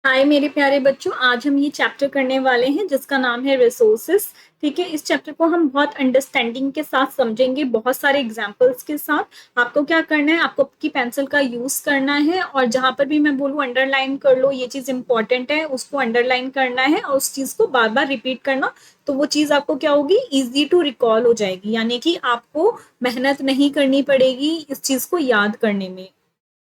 हाय मेरे प्यारे बच्चों, आज हम ये चैप्टर करने वाले हैं जिसका नाम है रिसोर्सेस। ठीक है, इस चैप्टर को हम बहुत अंडरस्टैंडिंग के साथ समझेंगे, बहुत सारे एग्जांपल्स के साथ। आपको क्या करना है, आपको आपकी पेंसिल का यूज करना है और जहां पर भी मैं बोलूँ अंडरलाइन कर लो, ये चीज इंपॉर्टेंट है, उसको अंडरलाइन करना है और उस चीज को बार बार रिपीट करना। तो वो चीज आपको क्या होगी, इजी टू रिकॉल हो जाएगी, यानी कि आपको मेहनत नहीं करनी पड़ेगी इस चीज को याद करने में।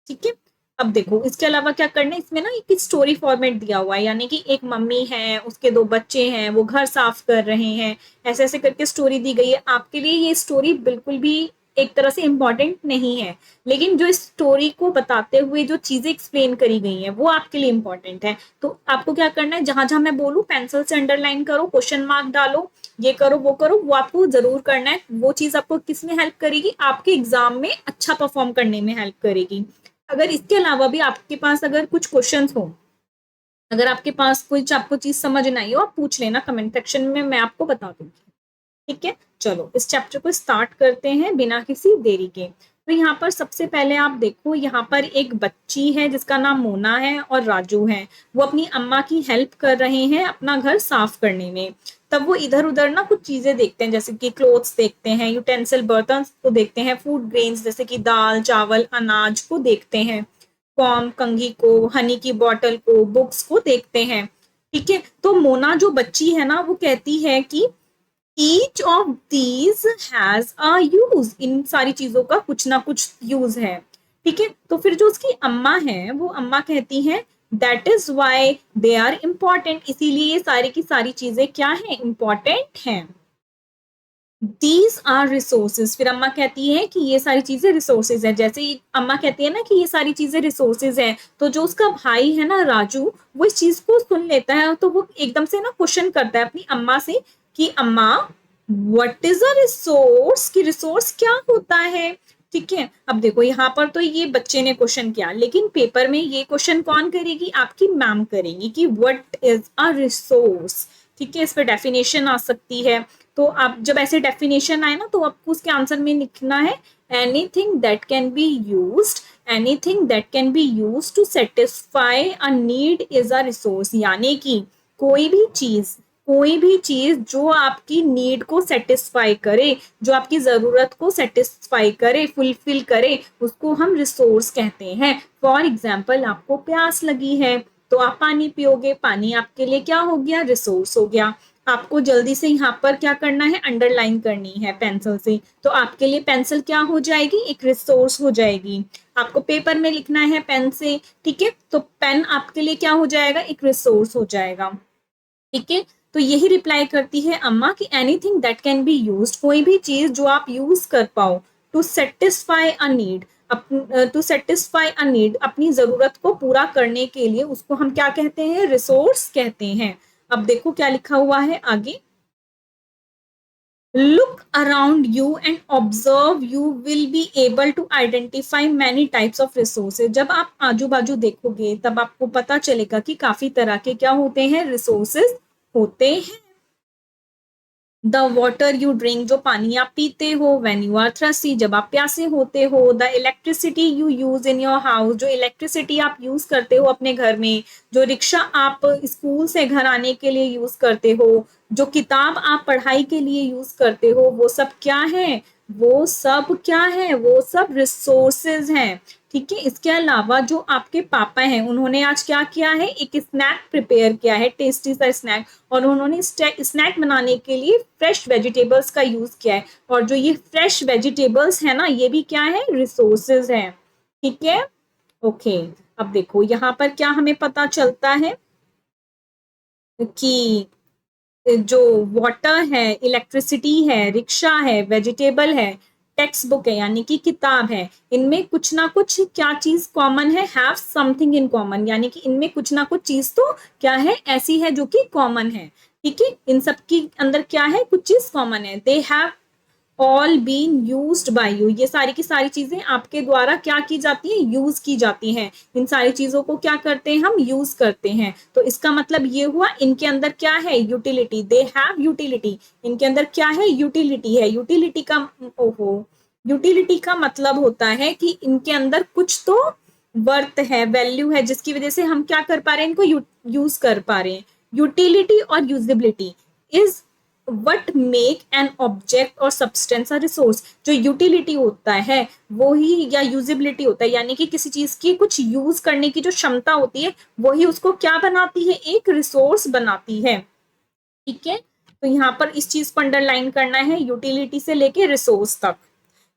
ठीक है। अब देखो इसके अलावा क्या करना है, इसमें ना एक स्टोरी फॉर्मेट दिया हुआ है, यानी कि एक मम्मी है, उसके दो बच्चे हैं, वो घर साफ कर रहे हैं, ऐसे ऐसे करके स्टोरी दी गई है। आपके लिए ये स्टोरी बिल्कुल भी एक तरह से इम्पोर्टेंट नहीं है, लेकिन जो इस स्टोरी को बताते हुए जो चीजें एक्सप्लेन करी गई हैं वो आपके लिए इम्पोर्टेंट है। तो आपको क्या करना है, जहां जहां मैं बोलूँ पेंसिल से अंडरलाइन करो, क्वेश्चन मार्क डालो, ये करो वो करो, वो आपको जरूर करना है। वो चीज आपको किस में हेल्प करेगी, आपके एग्जाम में अच्छा परफॉर्म करने में हेल्प करेगी। अगर इसके अलावा भी आपके पास अगर कुछ क्वेश्चंस हो, अगर आपके पास कुछ आपको चीज समझ नहीं हो, आप पूछ लेना कमेंट सेक्शन में, मैं आपको बता दूंगी। ठीक है, चलो इस चैप्टर को स्टार्ट करते हैं बिना किसी देरी के। तो यहाँ पर सबसे पहले आप देखो, यहाँ पर एक बच्ची है जिसका नाम मोना है और राजू है। वो अपनी अम्मा की हेल्प कर रहे हैं अपना घर साफ करने में। तब वो इधर उधर ना कुछ चीजें देखते हैं, जैसे कि क्लोथ्स देखते हैं, यूटेंसिल बर्तन को देखते हैं, फूड ग्रेन्स जैसे कि दाल चावल अनाज को देखते हैं, कॉम कंघी को, हनी की बोतल को, बुक्स को देखते हैं। ठीक है, तो मोना जो बच्ची है ना, वो कहती है कि each of these has a use, इन सारी चीजों का कुछ ना कुछ यूज है। ठीक है, तो फिर जो उसकी अम्मा है वो अम्मा कहती है that is why they are important, इसीलिए ये सारी की सारी चीजें क्या है, इम्पॉर्टेंट हैं। दीज आर रिसोर्सेज, फिर अम्मा कहती है कि ये सारी चीजें रिसोर्सेज है। जैसे ही अम्मा कहती है ना कि ये सारी चीजें रिसोर्सेज है, तो जो उसका भाई है ना राजू, वो इस चीज को सुन लेता है, तो वो एकदम से ना क्वेश्चन करता है अपनी अम्मा से कि अम्मा व्हाट इज अ रिसोर्स, कि रिसोर्स क्या होता है। ठीक है, अब देखो यहाँ पर तो ये बच्चे ने क्वेश्चन किया, लेकिन पेपर में ये क्वेश्चन कौन करेगी, आपकी मैम करेगी कि व्हाट इज अ रिसोर्स। ठीक है, इस पर डेफिनेशन आ सकती है। तो आप जब ऐसे डेफिनेशन आए ना, तो आपको उसके आंसर में लिखना है anything that can be used, anything that can be used to satisfy a need is a resource, यानी कि कोई भी चीज, कोई भी चीज जो आपकी नीड को सेटिस्फाई करे, जो आपकी जरूरत को सेटिस्फाई करे, फुलफिल करे, उसको हम रिसोर्स कहते हैं। फॉर एग्जाम्पल, आपको प्यास लगी है तो आप पानी पियोगे, पानी आपके लिए क्या हो गया, रिसोर्स हो गया। आपको जल्दी से यहाँ पर क्या करना है, अंडरलाइन करनी है पेंसिल से, तो आपके लिए पेंसिल क्या हो जाएगी, एक रिसोर्स हो जाएगी। आपको पेपर में लिखना है पेन से, ठीक है, तो पेन आपके लिए क्या हो जाएगा, एक रिसोर्स हो जाएगा। ठीक है, तो यही रिप्लाई करती है अम्मा कि anything that can be use, कोई भी चीज जो आप यूज कर पाओ to satisfy a need, to satisfy a need, अपनी जरूरत को पूरा करने के लिए, उसको हम क्या कहते हैं, रिसोर्स कहते हैं। अब देखो क्या लिखा हुआ है आगे, look around you and observe, you will be able to identify many types of resources। जब आप आजू बाजू देखोगे तब आपको पता चलेगा कि काफी तरह के क्या होते हैं, रिसोर्सेज होते हैं। द वॉटर यू ड्रिंक, जो पानी आप पीते हो, वेन यू आर थ्रस्टी, जब आप प्यासे होते हो, the electricity you use in your house, जो इलेक्ट्रिसिटी आप यूज करते हो अपने घर में, जो रिक्शा आप स्कूल से घर आने के लिए यूज करते हो, जो किताब आप पढ़ाई के लिए यूज करते हो, वो सब क्या है, वो सब क्या है, वो सब रिसोर्सेज हैं। ठीक है, इसके अलावा जो आपके पापा हैं, उन्होंने आज क्या किया है, एक स्नैक प्रिपेयर किया है, टेस्टी सा स्नैक, और उन्होंने स्नैक बनाने के लिए फ्रेश वेजिटेबल्स का यूज किया है, और जो ये फ्रेश वेजिटेबल्स है ना, ये भी क्या है, रिसोर्सेज हैं। ठीक है, ओके। अब देखो यहाँ पर क्या हमें पता चलता है कि जो वाटर है, इलेक्ट्रिसिटी है, रिक्शा है, वेजिटेबल है, टेक्स्ट बुक है यानी कि किताब है, इनमें कुछ ना कुछ क्या चीज कॉमन है, हैव समथिंग इन कॉमन, यानी कि इनमें कुछ ना कुछ चीज तो क्या है, ऐसी है जो कि कॉमन है। ठीक है, इन सब के अंदर क्या है, कुछ चीज कॉमन है। They have all been used by you, ये सारी की सारी चीजें आपके द्वारा क्या की जाती है, यूज की जाती हैं। इन सारी चीजों को क्या करते हैं, हम यूज करते हैं। तो इसका मतलब ये हुआ, इनके अंदर क्या है, यूटिलिटी, दे हैव यूटिलिटी, इनके अंदर क्या है, यूटिलिटी है। यूटिलिटी का, ओहो, यूटिलिटी का मतलब होता है कि इनके अंदर कुछ तो वर्थ है, वैल्यू है, जिसकी वजह से हम क्या कर पा रहे हैं, इनको यूज कर पा रहे हैं। यूटिलिटी और usability is what make an object और सब्सटेंस अ रिसोर्स। जो यूटिलिटी होता है वो ही, या यूजेबिलिटी होता है, यानी कि किसी चीज की कुछ यूज करने की जो क्षमता होती है वही उसको क्या बनाती है, एक रिसोर्स बनाती है। ठीक है, तो यहाँ पर इस चीज को अंडरलाइन करना है, यूटिलिटी से लेके रिसोर्स तक।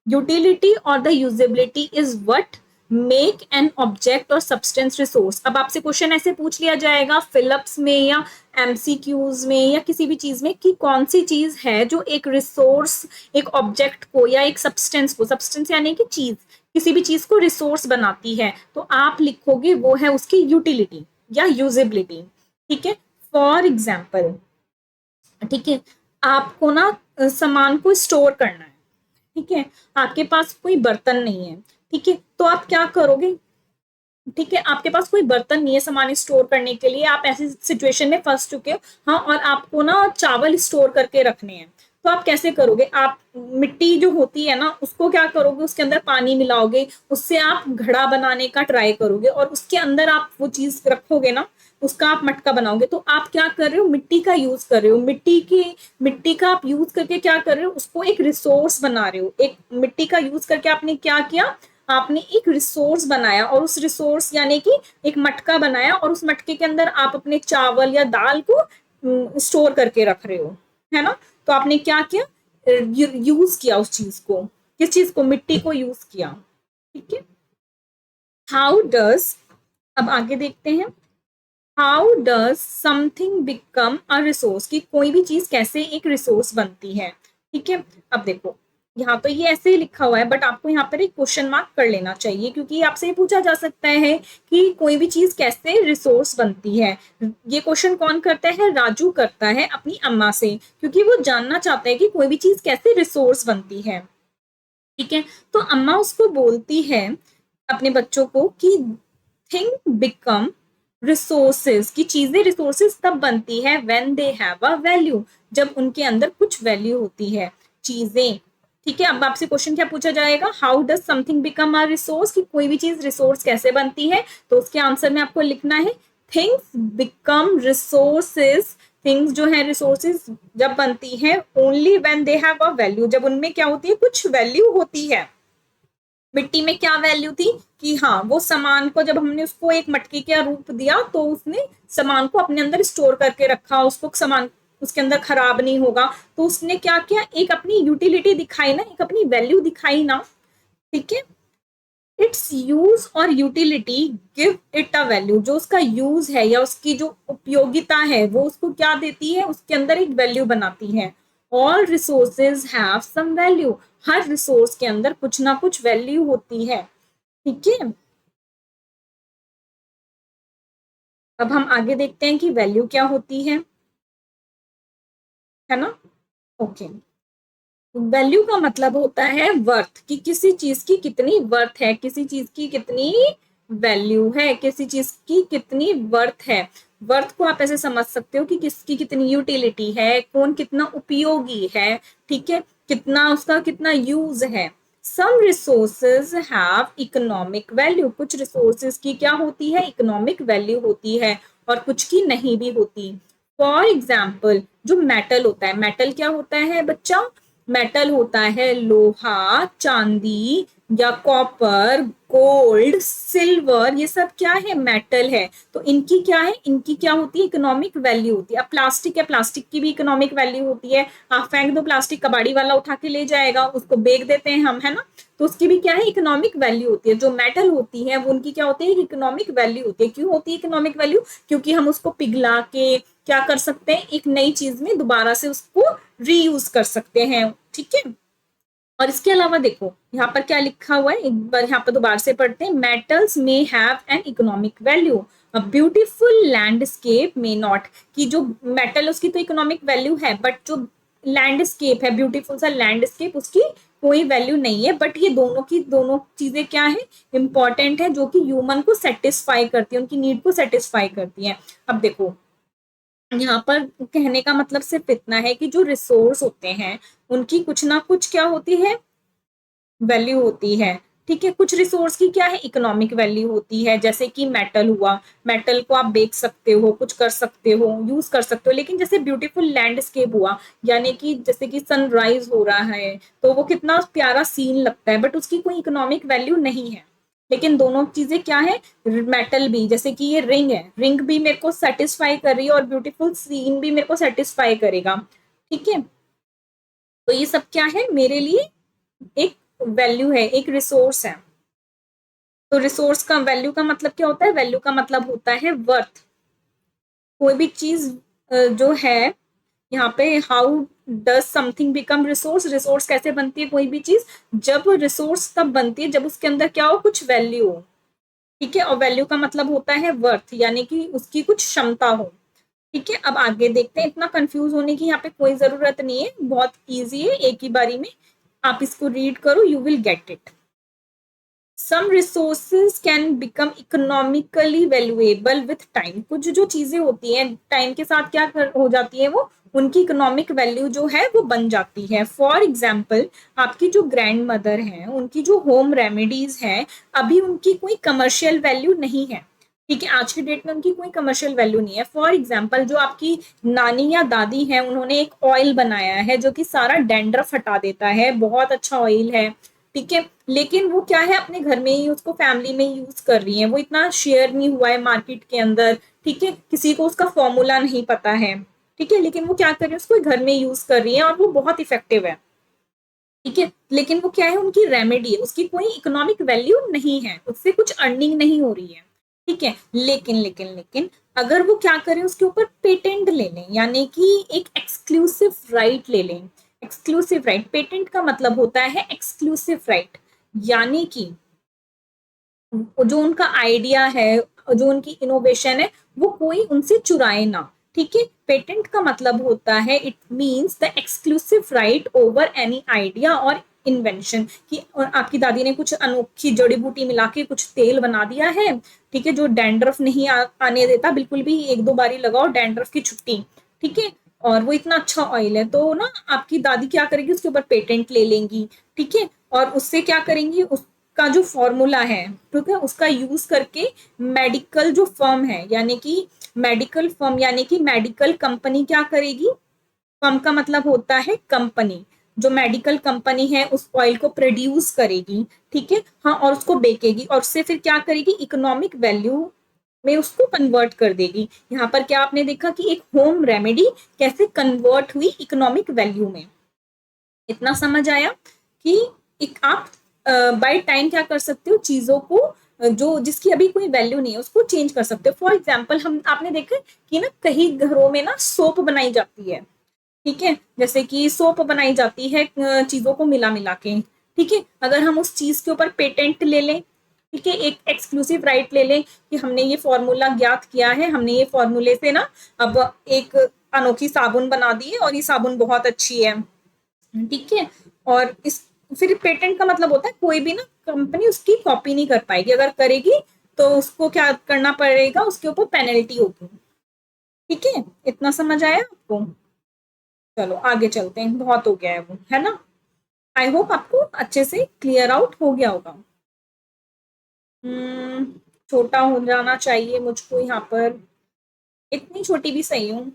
यूटिलिटी और the usability is what make an object और सब्सटेंस रिसोर्स। अब आपसे क्वेश्चन ऐसे पूछ लिया जाएगा फिलिप्स में या एमसीक्यूज में या किसी भी चीज में कि कौन सी चीज है जो एक रिसोर्स, एक ऑब्जेक्ट को या एक सब्सटेंस को, सब्सटेंस यानी कि चीज, किसी भी चीज को रिसोर्स बनाती है, तो आप लिखोगे वो है उसकी यूटिलिटी या यूजेबिलिटी। ठीक है, फॉर एग्जाम्पल, ठीक है, आपको ना सामान को स्टोर करना है, ठीक है, आपके पास कोई बर्तन नहीं है, ठीक है, तो आप क्या करोगे, ठीक है, आपके पास कोई बर्तन नहीं है सामान स्टोर करने के लिए, आप ऐसी सिचुएशन में फंस चुके हो, हाँ, और आपको ना चावल स्टोर करके रखने हैं, तो आप कैसे करोगे, आप मिट्टी जो होती है ना उसको क्या करोगे, उसके अंदर पानी मिलाओगे, उससे आप घड़ा बनाने का ट्राई करोगे और उसके अंदर आप वो चीज रखोगे ना, उसका आप मटका बनाओगे, तो आप क्या कर रहे हो, मिट्टी का यूज कर रहे हो, मिट्टी का आप यूज करके क्या कर रहे हो, उसको एक रिसोर्स बना रहे हो, एक मिट्टी का यूज करके आपने क्या किया, आपने एक रिसोर्स बनाया, और उस रिसोर्स यानी कि एक मटका बनाया, और उस मटके के अंदर आप अपने चावल या दाल को स्टोर करके रख रहे हो, है ना। तो आपने क्या किया, यूज किया उस चीज को, किस चीज को, मिट्टी को यूज किया। ठीक है, हाउ डज, अब आगे देखते हैं, how does something become a resource, कि कोई भी चीज कैसे एक रिसोर्स बनती है। ठीक है, अब देखो यहाँ तो ये ऐसे ही लिखा हुआ है, बट आपको यहाँ पर एक क्वेश्चन मार्क कर लेना चाहिए, क्योंकि आपसे ये पूछा जा सकता है कि कोई भी चीज कैसे रिसोर्स बनती है। ये क्वेश्चन कौन करता है, राजू करता है अपनी अम्मा से, क्योंकि वो जानना चाहता है कि कोई भी चीज कैसे रिसोर्स बनती है। ठीक है, तो अम्मा उसको बोलती है अपने बच्चों को कि थिंग बिकम रिसोर्सेज, की चीजें रिसोर्सेज तब बनती है when they have a value, जब उनके अंदर कुछ वैल्यू होती है चीजें। ठीक है, अब आपसे क्वेश्चन क्या पूछा जाएगा, how does something become a resource, कि कोई भी चीज रिसोर्स कैसे बनती है, तो उसके आंसर में आपको लिखना है थिंग्स बिकम रिसोर्सेज, थिंग्स जो है रिसोर्सेज जब बनती है only when they have a value, जब उनमें क्या होती है, कुछ वैल्यू होती है। मिट्टी में क्या वैल्यू थी कि हाँ, वो सामान को जब हमने उसको एक मटके का रूप दिया तो उसने सामान को अपने अंदर स्टोर करके रखा, उसको सामान उसके अंदर खराब नहीं होगा, तो उसने क्या किया, एक अपनी यूटिलिटी दिखाई ना, एक अपनी वैल्यू दिखाई ना। ठीक है, इट्स यूज और utility give it a value, जो उसका यूज है या उसकी जो उपयोगिता है वो उसको क्या देती है, उसके अंदर एक वैल्यू बनाती है। All resources have some value, हर रिसोर्स के अंदर कुछ ना कुछ वैल्यू होती है। ठीक है, अब हम आगे देखते हैं कि वैल्यू क्या होती है ना। ओके, वैल्यू का मतलब होता है वर्थ, कि किसी चीज की कितनी वर्थ है, किसी चीज की कितनी वैल्यू है, किसी चीज की कितनी वर्थ है। वर्थ को आप ऐसे समझ सकते हो कि किसकी कितनी यूटिलिटी है, कौन कितना उपयोगी है, ठीक है, कितना उसका कितना यूज है। सम रिसोर्सेज हैव इकोनॉमिक वैल्यू, कुछ रिसोर्सेज की क्या होती है, इकोनॉमिक वैल्यू होती है, और कुछ की नहीं भी होती। फॉर एग्जाम्पल, जो मेटल होता है, मेटल क्या होता है बच्चा, मेटल होता है लोहा, चांदी या कॉपर, गोल्ड, सिल्वर, ये सब क्या है, मेटल है। तो इनकी क्या है, इनकी क्या होती है, इकोनॉमिक वैल्यू होती है। अब प्लास्टिक है, प्लास्टिक की भी इकोनॉमिक वैल्यू होती है, आप फेंक दो प्लास्टिक, कबाड़ी वाला उठा के ले जाएगा, उसको बेच देते हैं हम, है ना, तो उसकी भी क्या है, इकोनॉमिक वैल्यू होती है। जो मेटल होती है वो उनकी क्या होती है, इकोनॉमिक वैल्यू होती है। क्यों होती है इकोनॉमिक वैल्यू, क्योंकि हम उसको पिघला के क्या कर सकते हैं, एक नई चीज में दोबारा से उसको रीयूज कर सकते हैं। ठीक है, और इसके अलावा देखो यहाँ पर क्या लिखा हुआ है, एक बार यहाँ पर दोबारा से पढ़ते हैं, metals may have an economic value, a beautiful landscape may not, कि जो मेटल उसकी तो इकोनॉमिक वैल्यू है, बट जो लैंडस्केप है, ब्यूटीफुल सा लैंडस्केप, उसकी कोई वैल्यू नहीं है। बट ये दोनों की दोनों चीजें क्या है, इंपॉर्टेंट है, जो कि ह्यूमन को सेटिस्फाई करती है, उनकी नीड को सेटिस्फाई करती है। अब देखो यहाँ पर कहने का मतलब सिर्फ इतना है कि जो रिसोर्स होते हैं उनकी कुछ ना कुछ क्या होती है, वैल्यू होती है। ठीक है। कुछ रिसोर्स की क्या है, इकोनॉमिक वैल्यू होती है, जैसे कि मेटल हुआ, मेटल को आप बेच सकते हो, कुछ कर सकते हो, यूज कर सकते हो। लेकिन जैसे ब्यूटीफुल लैंडस्केप हुआ, यानी कि जैसे कि सनराइज हो रहा है तो वो कितना प्यारा सीन लगता है, बट उसकी कोई इकोनॉमिक वैल्यू नहीं है। लेकिन दोनों चीजें क्या है, मेटल भी, जैसे कि ये रिंग है, रिंग भी मेरे को सेटिस्फाई कर रही है और ब्यूटीफुल सीन भी मेरे को सेटिस्फाई करेगा। ठीक है, तो ये सब क्या है मेरे लिए, एक वैल्यू है, एक रिसोर्स है। तो रिसोर्स का वैल्यू का मतलब क्या होता है, वैल्यू का मतलब होता है वर्थ। कोई भी चीज जो है यहाँ पे, how does something become resource, resource कैसे बनती है कोई भी चीज, जब रिसोर्स तब बनती है जब उसके अंदर क्या हो, कुछ वैल्यू हो। ठीक है, और वैल्यू का मतलब होता है वर्थ, यानी कि उसकी कुछ क्षमता हो। ठीक है, अब आगे देखते हैं। इतना कंफ्यूज होने की यहाँ पे कोई जरूरत नहीं है, बहुत इजी है, एक ही बारी में आप इसको रीड करो, you will get it. Some resources can become economically valuable with time. कुछ जो चीजें होती हैं टाइम के साथ क्या हो जाती है, वो उनकी इकोनॉमिक वैल्यू जो है वो बन जाती है। फॉर एग्जाम्पल, आपकी जो ग्रैंड मदर है, उनकी जो होम रेमेडीज है, अभी उनकी कोई कमर्शियल वैल्यू नहीं है। ठीक है, आज की डेट में उनकी कोई कमर्शियल वैल्यू नहीं है। फॉर एग्जाम्पल, जो आपकी नानी या दादी है, उन्होंने एक ऑयल बनाया है जो कि सारा डैंड्रफ हटा देता है, बहुत अच्छा ऑयल है। ठीक है, लेकिन वो क्या है, अपने घर में ही उसको फैमिली में यूज कर रही है, वो इतना शेयर नहीं हुआ है मार्केट के अंदर। ठीक है, किसी को उसका फॉर्मूला नहीं पता है। ठीक है, लेकिन वो क्या कर रही है, उसको घर में यूज कर रही है और वो बहुत इफेक्टिव है। ठीक है, लेकिन वो क्या है, उनकी रेमेडी है, उसकी कोई इकोनॉमिक वैल्यू नहीं है, उससे कुछ अर्निंग नहीं हो रही है। ठीक है, लेकिन अगर वो क्या करें, उसके ऊपर पेटेंट ले लें, यानी कि एक एक्सक्लूसिव राइट ले लें। एक्सक्लूसिव राइट, पेटेंट का मतलब होता है एक्सक्लूसिव राइट, यानी कि जो उनका आइडिया है, जो उनकी इनोवेशन है, वो कोई उनसे चुराए ना। ठीक है, पेटेंट का मतलब होता है, it means the exclusive right over any idea और इन्वेंशन। कि और आपकी दादी ने कुछ अनोखी जड़ी बूटी मिला के कुछ तेल बना दिया है, ठीक है, जो डैंड्रफ नहीं आने देता बिल्कुल भी, एक दो बारी लगाओ डैंड्रफ की छुट्टी। ठीक है, और वो इतना अच्छा ऑयल है, तो ना आपकी दादी क्या करेगी, उसके ऊपर पेटेंट ले लेंगी। ठीक है, और उससे क्या करेंगी, का जो फॉर्मूला है, ठीक है, उसका यूज करके मेडिकल जो फर्म है, यानी कि मेडिकल फर्म, यानी कि मेडिकल कंपनी क्या करेगी, फर्म का मतलब होता है कंपनी, जो मेडिकल कंपनी है उस ऑयल को प्रोड्यूस करेगी। ठीक है, हाँ, और उसको बेचेगी, और उससे फिर क्या करेगी, इकोनॉमिक वैल्यू में उसको कन्वर्ट कर देगी। यहाँ पर क्या आपने देखा कि एक होम रेमेडी कैसे कन्वर्ट हुई इकोनॉमिक वैल्यू में। इतना समझ आया कि एक आप बाय टाइम क्या कर सकते हो, चीजों को जो जिसकी अभी कोई वैल्यू नहीं है उसको चेंज कर सकते हो। फॉर एग्जाम्पल, हम आपने देखा कि ना कहीं घरों में ना सोप बनाई जाती है। ठीक है, जैसे कि सोप बनाई जाती है चीजों को मिला मिला के। ठीक है, अगर हम उस चीज के ऊपर पेटेंट ले लें, ठीक है, एक एक्सक्लूसिव राइट ले लें कि हमने ये फॉर्मूला ज्ञात किया है, हमने ये फॉर्मूले से ना अब एक अनोखी साबुन बना दी है और ये साबुन बहुत अच्छी है। ठीक है, और इस फिर पेटेंट का मतलब होता है कोई भी ना कंपनी उसकी कॉपी नहीं कर पाएगी, अगर करेगी तो उसको क्या करना पड़ेगा, उसके ऊपर पेनल्टी होगी। ठीक है, इतना समझ आया आपको। चलो आगे चलते हैं, बहुत हो गया है वो, है ना। आई होप आपको अच्छे से क्लियर आउट हो गया होगा। हम्म, छोटा हो जाना चाहिए मुझको यहाँ पर, इतनी छोटी भी सही हूँ।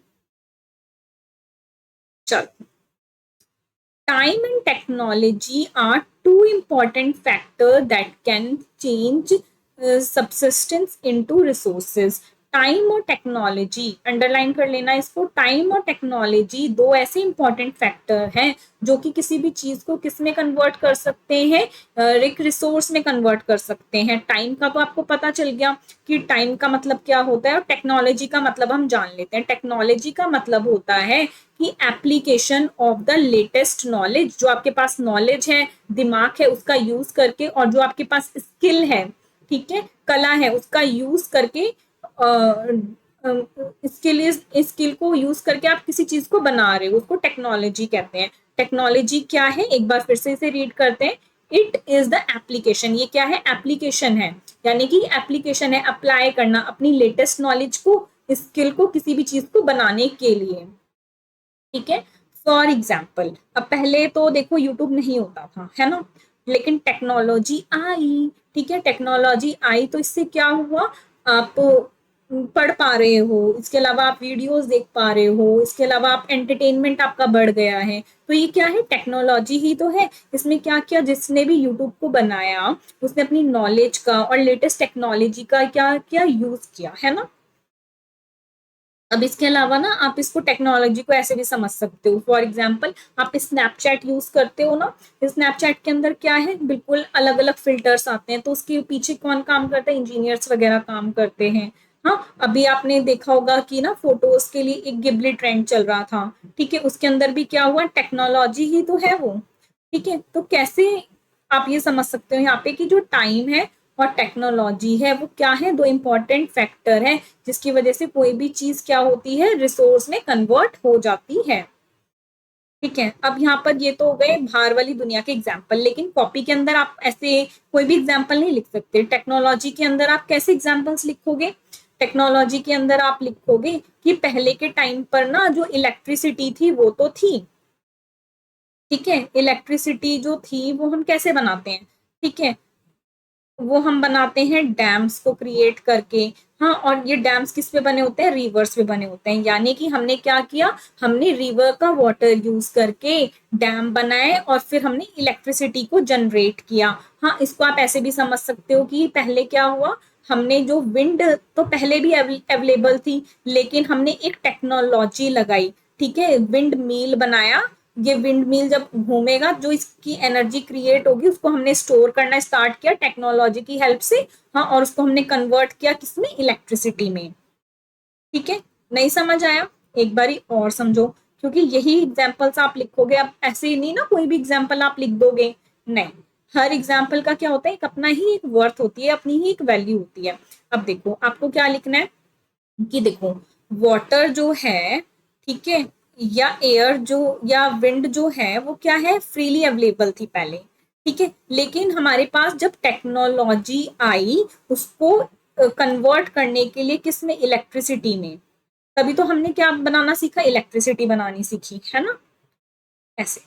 चलो, time and technology are two important factors that can change subsistence into resources. Time और टेक्नोलॉजी, अंडरलाइन कर लेना इसको, टाइम और टेक्नोलॉजी दो ऐसे इंपॉर्टेंट फैक्टर हैं जो कि किसी भी चीज को किस में कन्वर्ट कर सकते हैं, एक रिसोर्स में कन्वर्ट कर सकते हैं। टाइम का तो आपको पता चल गया कि टाइम का मतलब क्या होता है, और टेक्नोलॉजी का मतलब हम जान लेते हैं। टेक्नोलॉजी का मतलब होता है कि application of the latest knowledge, जो आपके पास नॉलेज है, दिमाग है, उसका यूज करके, और जो आपके पास स्किल है, ठीक है, कला है, उसका यूज करके इसके लिए इस स्किल को यूज करके आप किसी चीज को बना रहे हो, उसको टेक्नोलॉजी कहते हैं। टेक्नोलॉजी क्या है, एक बार फिर से इसे रीड करते हैं। इट इज द एप्लीकेशन, ये क्या है, एप्लीकेशन है, यानी कि एप्लीकेशन है अप्लाई करना अपनी लेटेस्ट नॉलेज को, स्किल को किसी भी चीज को बनाने के लिए। ठीक है, फॉर एग्जाम्पल, अब पहले तो देखो यूट्यूब नहीं होता था, है ना। लेकिन टेक्नोलॉजी आई, ठीक है, टेक्नोलॉजी आई तो इससे क्या हुआ, आप पढ़ पा रहे हो, इसके अलावा आप वीडियोस देख पा रहे हो, इसके अलावा आप एंटरटेनमेंट आपका बढ़ गया है। तो ये क्या है, टेक्नोलॉजी ही तो है। इसमें क्या किया, जिसने भी यूट्यूब को बनाया उसने अपनी नॉलेज का और लेटेस्ट टेक्नोलॉजी का क्या किया, यूज किया, है ना। अब इसके अलावा ना आप इसको टेक्नोलॉजी को ऐसे भी समझ सकते हो। फॉर एग्जाम्पल आप स्नैपचैट यूज करते हो ना, स्नैपचैट के अंदर क्या है, बिल्कुल अलग अलग फिल्टर्स आते हैं, तो उसके पीछे कौन काम करता है, इंजीनियर्स वगैरह काम करते हैं। हाँ, अभी आपने देखा होगा कि ना फोटोज के लिए एक गिबली ट्रेंड चल रहा था, ठीक है, उसके अंदर भी क्या हुआ, टेक्नोलॉजी ही तो है वो। ठीक है, तो कैसे आप ये समझ सकते हो यहाँ पे कि जो टाइम है और टेक्नोलॉजी है वो क्या है, दो इंपॉर्टेंट फैक्टर है जिसकी वजह से कोई भी चीज क्या होती है, रिसोर्स में कन्वर्ट हो जाती है। ठीक है, अब यहाँ पर ये तो हो गए बाहर वाली दुनिया के एग्जाम्पल, लेकिन कॉपी के अंदर आप ऐसे कोई भी एग्जाम्पल नहीं लिख सकते। टेक्नोलॉजी के अंदर आप कैसे एग्जाम्पल्स लिखोगे, टेक्नोलॉजी के अंदर आप लिखोगे कि पहले के टाइम पर ना जो इलेक्ट्रिसिटी थी वो तो थी, ठीक है, इलेक्ट्रिसिटी जो थी वो हम कैसे बनाते हैं, ठीक है, वो हम बनाते हैं डैम्स को क्रिएट करके। हाँ, और ये डैम्स किस पे बने होते हैं, रिवर्स पे बने होते हैं, यानी कि हमने क्या किया, हमने रिवर का वाटर यूज करके डैम बनाए और फिर हमने इलेक्ट्रिसिटी को जनरेट किया। हाँ, इसको आप ऐसे भी समझ सकते हो कि पहले क्या हुआ, हमने जो विंड तो पहले भी अवेलेबल थी, लेकिन हमने एक टेक्नोलॉजी लगाई, ठीक है, विंड मिल बनाया। ये विंड मिल जब घूमेगा, जो इसकी एनर्जी क्रिएट होगी उसको हमने स्टोर करना स्टार्ट किया टेक्नोलॉजी की हेल्प से। हाँ, और उसको हमने कन्वर्ट किया किसमें, इलेक्ट्रिसिटी में। ठीक है, नहीं समझ आया, एक बारी और समझो, क्योंकि यही एग्जाम्पल्स आप लिखोगे, अब ऐसे ही नहीं ना कोई भी एग्जाम्पल आप लिख दोगे, नहीं, हर एग्जाम्पल का क्या होता है, एक अपना ही एक वर्थ होती है, अपनी ही एक वैल्यू होती है। अब देखो आपको क्या लिखना है कि देखो वाटर जो है, ठीक है, या एयर जो या विंड जो है वो क्या है, फ्रीली अवेलेबल थी पहले, ठीक है, लेकिन हमारे पास जब टेक्नोलॉजी आई उसको कन्वर्ट करने के लिए किसमें, इलेक्ट्रिसिटी में, तभी तो हमने क्या बनाना सीखा, इलेक्ट्रिसिटी बनानी सीखी, है ना। ऐसे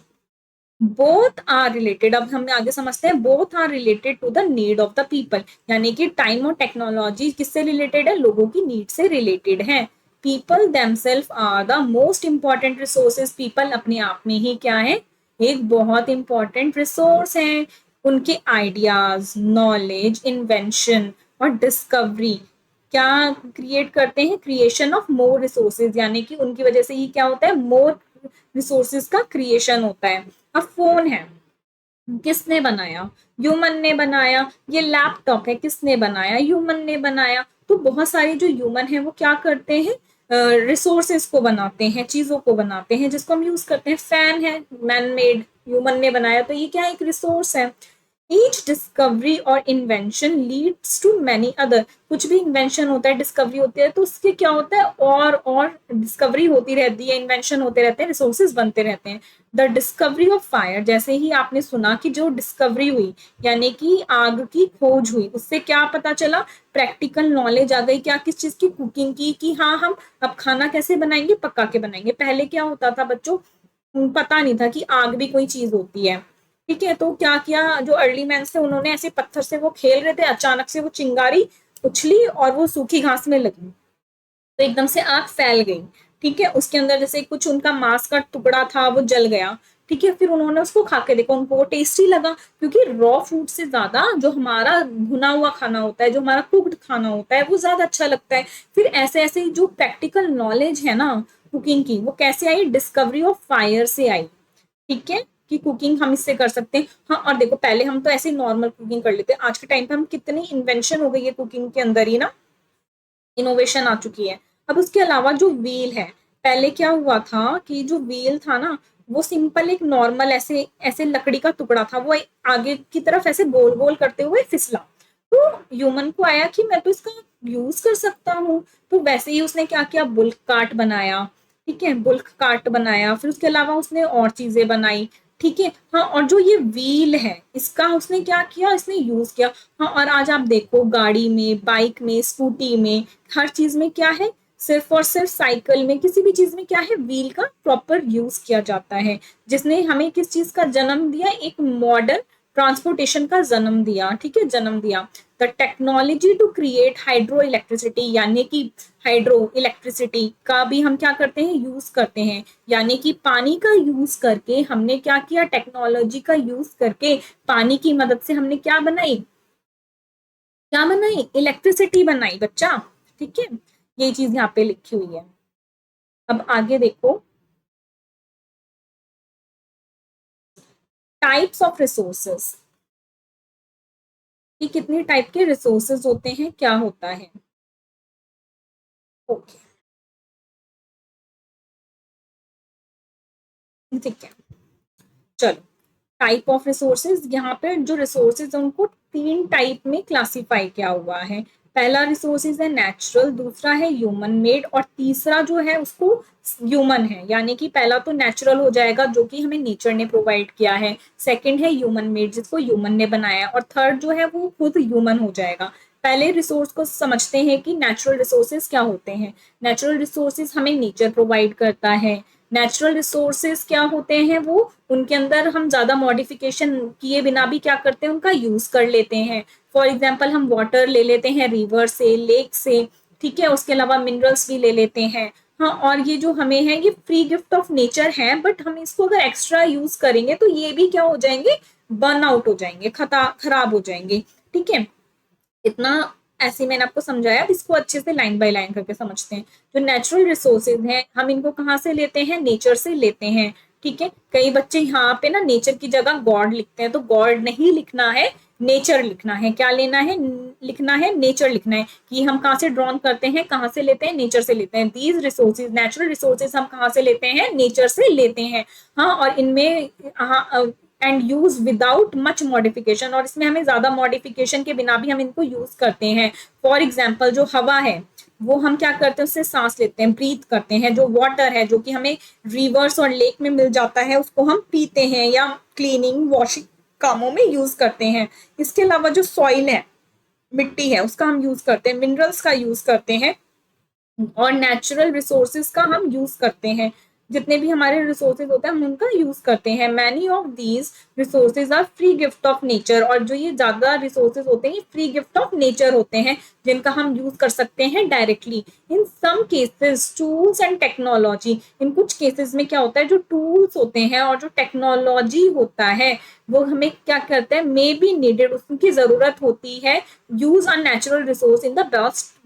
बोथ आर रिलेटेड, अब हम आगे समझते हैं, both are related to the need of the people, यानी कि टाइम और टेक्नोलॉजी किससे रिलेटेड है, लोगों की नीड से रिलेटेड है। People themselves are the most important resources, people अपने आप में ही क्या है, एक बहुत इंपॉर्टेंट रिसोर्स है। उनके आइडियाज, नॉलेज, इन्वेंशन और डिस्कवरी क्या क्रिएट करते हैं, क्रिएशन ऑफ मोर रिसोर्सेज, यानी कि उनकी वजह से ही क्या होता है, मोर रिसोर्सेज का क्रिएशन होता है। अब फोन है, किसने बनाया, ह्यूमन ने बनाया। ये लैपटॉप है, किसने बनाया, ह्यूमन ने बनाया। तो बहुत सारे जो ह्यूमन है वो क्या करते हैं, रिसोर्सेस को बनाते हैं, चीजों को बनाते हैं जिसको हम यूज करते हैं। फैन है, मैन मेड, ह्यूमन ने बनाया, तो ये क्या है, एक रिसोर्स है। ईच डिस्कवरी और invention leads to many other, कुछ भी इन्वेंशन होता है, डिस्कवरी होती है, तो उसके क्या होता है, और डिस्कवरी होती रहती है, इन्वेंशन होते रहते हैं, रिसोर्सेज बनते रहते हैं। द डिस्कवरी ऑफ फायर, जैसे ही आपने सुना कि जो डिस्कवरी हुई यानी कि आग की खोज हुई, उससे क्या पता चला, प्रैक्टिकल नॉलेज आ गई, क्या, किस चीज की, कुकिंग की, कि हाँ हम अब खाना कैसे बनाएंगे, पका के बनाएंगे। पहले क्या होता था बच्चों, पता नहीं था कि आग भी कोई चीज होती है, ठीक है, तो क्या किया, जो अर्ली मैन थे उन्होंने ऐसे पत्थर से वो खेल रहे थे, अचानक से वो चिंगारी उछली और वो सूखी घास में लगी, तो एकदम से आग फैल गई, ठीक है, उसके अंदर जैसे कुछ उनका मांस का टुकड़ा था वो जल गया, ठीक है, फिर उन्होंने उसको खा के देखा, उनको वो टेस्टी लगा, क्योंकि रॉ फूड से ज्यादा जो हमारा भुना हुआ खाना होता है, जो हमारा कुक्ड खाना होता है वो ज्यादा अच्छा लगता है। फिर ऐसे ऐसे जो प्रैक्टिकल नॉलेज है ना कुकिंग की, वो कैसे आई, डिस्कवरी ऑफ फायर से आई, ठीक है, कि कुकिंग हम इससे कर सकते हैं। हाँ, और देखो पहले हम तो ऐसे नॉर्मल कुकिंग कर लेते हैं, आज के टाइम पे हम कितनी इन्वेंशन हो गई है कुकिंग के अंदर ही ना, इनोवेशन आ चुकी है। अब उसके अलावा जो व्हील है, पहले क्या हुआ था कि जो व्हील था ना वो सिंपल एक नॉर्मल ऐसे ऐसे लकड़ी का टुकड़ा था, वो आगे की तरफ ऐसे गोल गोल करते हुए फिसला, तो ह्यूमन को आया कि मैं तो इसका यूज कर सकता हूँ, तो वैसे ही उसने क्या किया, बुल्क कार्ट बनाया, ठीक है, बुल्क कार्ट बनाया, फिर उसके अलावा उसने और चीजें बनाई, ठीक है। हाँ, और जो ये व्हील है इसका उसने क्या किया, इसने यूज किया। हाँ, और आज आप देखो गाड़ी में, बाइक में, स्कूटी में, हर चीज में क्या है, सिर्फ और सिर्फ साइकिल में, किसी भी चीज में क्या है, व्हील का प्रॉपर यूज किया जाता है, जिसने हमें किस चीज का जन्म दिया, एक मॉडर्न ट्रांसपोर्टेशन का जन्म दिया, ठीक है, जन्म दिया। The technology to create hydro electricity, यानी कि हाइड्रो इलेक्ट्रिसिटी का भी हम क्या करते हैं, यूज करते हैं, यानी कि पानी का यूज करके हमने क्या किया, टेक्नोलॉजी का यूज करके पानी की मदद से हमने क्या बनाई, क्या बनाई, इलेक्ट्रिसिटी बनाई बच्चा, ठीक है। ये चीज यहाँ पे लिखी हुई है। अब आगे देखो, टाइप्स ऑफ रिसोर्सेस, कि कितनी टाइप के रिसोर्सेज होते हैं, क्या होता है। ओके, ठीक है, चलो। टाइप ऑफ रिसोर्सेज, यहाँ पे जो रिसोर्सेज है उनको तीन टाइप में क्लासिफाई किया हुआ है। पहला रिसोर्सेज है नेचुरल, दूसरा है ह्यूमन मेड, और तीसरा जो है उसको ह्यूमन है, यानी कि पहला तो नेचुरल हो जाएगा जो कि हमें नेचर ने प्रोवाइड किया है, सेकंड है ह्यूमन मेड जिसको ह्यूमन ने बनाया, और थर्ड जो है वो खुद ह्यूमन हो जाएगा। पहले रिसोर्स को समझते हैं कि नेचुरल रिसोर्सेज क्या होते हैं। नेचुरल रिसोर्सेज हमें नेचर प्रोवाइड करता है। नेचुरल रिसोर्सेज क्या होते हैं, वो उनके अंदर हम ज्यादा मॉडिफिकेशन किए बिना भी क्या करते हैं, उनका यूज कर लेते हैं। फॉर एग्जाम्पल हम वाटर ले लेते हैं रिवर से, लेक से, ठीक है, उसके अलावा मिनरल्स भी ले लेते हैं। हाँ, और ये जो हमें है ये फ्री गिफ्ट ऑफ नेचर है, बट हम इसको अगर एक्स्ट्रा यूज करेंगे तो ये भी क्या हो जाएंगे, बर्न आउट हो जाएंगे, खराब हो जाएंगे, ठीक है। इतना ऐसे मैंने आपको समझाया, अब इसको अच्छे से लाइन बाय लाइन करके समझते हैं। जो नेचुरल रिसोर्सेज हैं हम इनको कहाँ से लेते हैं, नेचर से लेते हैं, ठीक है। कई बच्चे यहाँ पे ना नेचर की जगह गॉड लिखते हैं, तो गॉड नहीं लिखना है, नेचर लिखना है। क्या लेना है, लिखना है, नेचर लिखना है, कि हम कहाँ से ड्रॉन करते हैं, कहाँ से लेते हैं, नेचर से लेते हैं। दीज रिसोर्सेज, नेचुरल रिसोर्सेज हम कहाँ से लेते हैं, नेचर से लेते हैं। हाँ, और इनमें and use without much modification, और इसमें हमें ज्यादा मॉडिफिकेशन के बिना भी हम इनको यूज करते हैं। फॉर एग्जाम्पल जो हवा है वो हम क्या करते हैं, उससे सांस लेते हैं, ब्रीथ करते हैं। जो वाटर है जो कि हमें रिवर्स और लेक में मिल जाता है उसको हम पीते हैं या क्लीनिंग वॉशिंग कामों में यूज करते हैं। इसके अलावा जो सॉइल है, मिट्टी है, उसका हम यूज करते हैं, मिनरल्स का यूज करते हैं, और नेचुरल रिसोर्सेज का हम यूज करते हैं। जितने भी हमारे रिसोर्सेज होते हैं हम उनका यूज करते हैं। Many of these resources are free gift of nature, और जो ये ज्यादा रिसोर्सेज होते हैं ये फ्री गिफ्ट ऑफ नेचर होते हैं, जिनका हम यूज कर सकते हैं directly. In some cases tools and technology, इन कुछ केसेस में क्या होता है, जो टूल्स होते हैं और जो टेक्नोलॉजी होता है वो हमें क्या करते हैं, मे बी नीडेड, उसकी जरूरत होती है, use a natural resource in the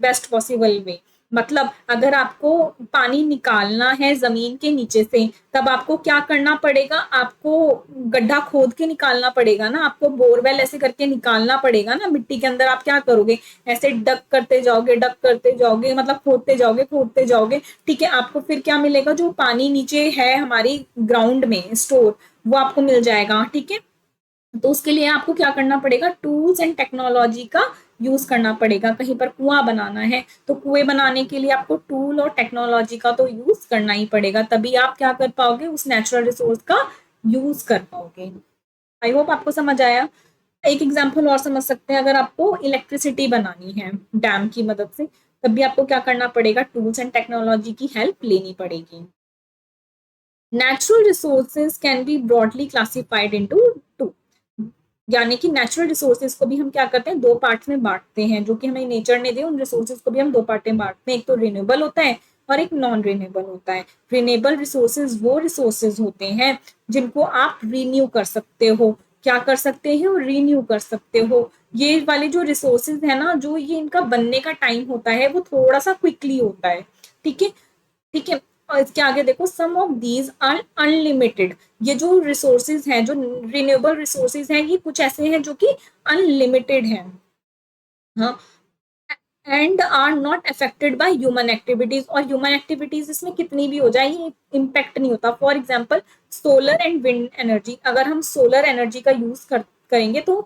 best possible way. मतलब अगर आपको पानी निकालना है जमीन के नीचे से, तब आपको क्या करना पड़ेगा, आपको गड्ढा खोद के निकालना पड़ेगा ना, आपको बोरवेल ऐसे करके निकालना पड़ेगा ना। मिट्टी के अंदर आप क्या करोगे, ऐसे डक करते जाओगे, डक करते जाओगे, मतलब खोदते जाओगे, खोदते जाओगे, ठीक है। आपको फिर क्या मिलेगा, जो पानी नीचे है हमारी ग्राउंड में स्टोर, वो आपको मिल जाएगा, ठीक है। तो उसके लिए आपको क्या करना पड़ेगा, टूल्स एंड टेक्नोलॉजी का यूज करना पड़ेगा। कहीं पर कुआं बनाना है तो कुएं बनाने के लिए आपको टूल और टेक्नोलॉजी का तो यूज करना ही पड़ेगा, तभी आप क्या कर पाओगे, उस नेचुरल रिसोर्स का यूज कर पाओगे। आई होप आपको समझ आया। एक एग्जाम्पल और समझ सकते हैं, अगर आपको इलेक्ट्रिसिटी बनानी है डैम की मदद से, तब भी आपको क्या करना पड़ेगा, टूल्स एंड टेक्नोलॉजी की हेल्प लेनी पड़ेगी। Natural resources can be broadly classified into two, यानी कि नेचुरल रिसोर्सेज को भी हम क्या करते हैं, दो पार्ट्स में बांटते हैं, जो कि हमें नेचर ने दिए उन रिसोर्सेज को भी हम दो पार्ट में बांटते हैं। एक तो रिन्यूएबल होता है और एक नॉन रिन्यूएबल होता है। रिन्यूएबल रिसोर्सेज वो रिसोर्सेज होते हैं जिनको आप रिन्यू कर सकते हो, क्या कर सकते हो, रिन्यू कर सकते हो। ये वाले जो रिसोर्सेज है ना, जो ये इनका बनने का टाइम होता है वो थोड़ा सा क्विकली होता है, ठीक है, ठीक है। और इसके आगे देखो, सम ऑफ दीज आर अनलिमिटेड, ये जो रिसोर्सेज हैं, जो रिन्यूएबल रिसोर्सेज हैं, ये कुछ ऐसे हैं जो कि अनलिमिटेड हैं, हाँ, and are not affected by human activities, और ह्यूमन एक्टिविटीज इसमें कितनी भी हो जाए ये इम्पैक्ट नहीं होता। For example solar and wind energy, अगर हम सोलर एनर्जी का यूज करेंगे तो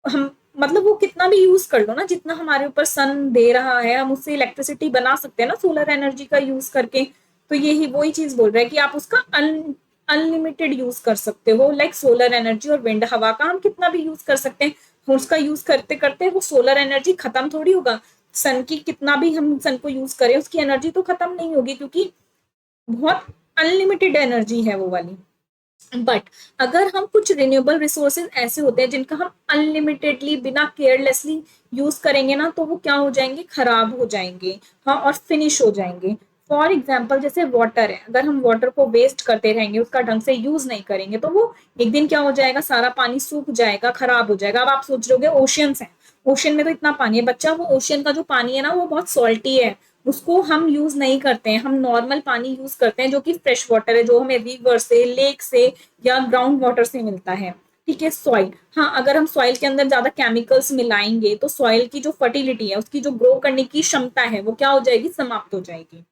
हम, मतलब वो कितना भी यूज कर लो ना, जितना हमारे ऊपर सन दे रहा है हम उससे इलेक्ट्रिसिटी बना सकते हैं ना सोलर एनर्जी का यूज करके। तो यही वही चीज बोल रहा है कि आप उसका अनलिमिटेड यूज कर सकते हो। लाइक सोलर एनर्जी और विंड, हवा का हम कितना भी यूज कर सकते हैं, उसका यूज करते करते वो सोलर एनर्जी खत्म थोड़ी होगा। सन की कितना भी हम सन को यूज करें उसकी एनर्जी तो खत्म नहीं होगी, क्योंकि बहुत अनलिमिटेड एनर्जी है वो वाली। बट अगर हम कुछ रिन्यूएबल रिसोर्सेज ऐसे होते हैं जिनका हम अनलिमिटेडली बिना केयरलेसली यूज करेंगे ना, तो वो क्या हो जाएंगे, खराब हो जाएंगे, हाँ, और फिनिश हो जाएंगे। फॉर एग्जाम्पल जैसे वाटर है, अगर हम वाटर को वेस्ट करते रहेंगे, उसका ढंग से यूज नहीं करेंगे, तो वो एक दिन क्या हो जाएगा, सारा पानी सूख जाएगा, खराब हो जाएगा। अब आप सोच रहे हो ओशियंस है, ओशियन में तो इतना पानी है बच्चा, वो ओशियन का जो पानी है ना वो बहुत सॉल्टी है, उसको हम यूज नहीं करते हैं, हम नॉर्मल पानी यूज करते हैं जो कि फ्रेश वाटर है, जो हमें रिवर से, लेक से या ग्राउंड वाटर से मिलता है। ठीक है, सॉइल, हाँ, अगर हम सॉइल के अंदर ज्यादा केमिकल्स मिलाएंगे तो सॉइल की जो फर्टिलिटी है, उसकी जो ग्रो करने की क्षमता है, वो क्या हो जाएगी, समाप्त हो जाएगी।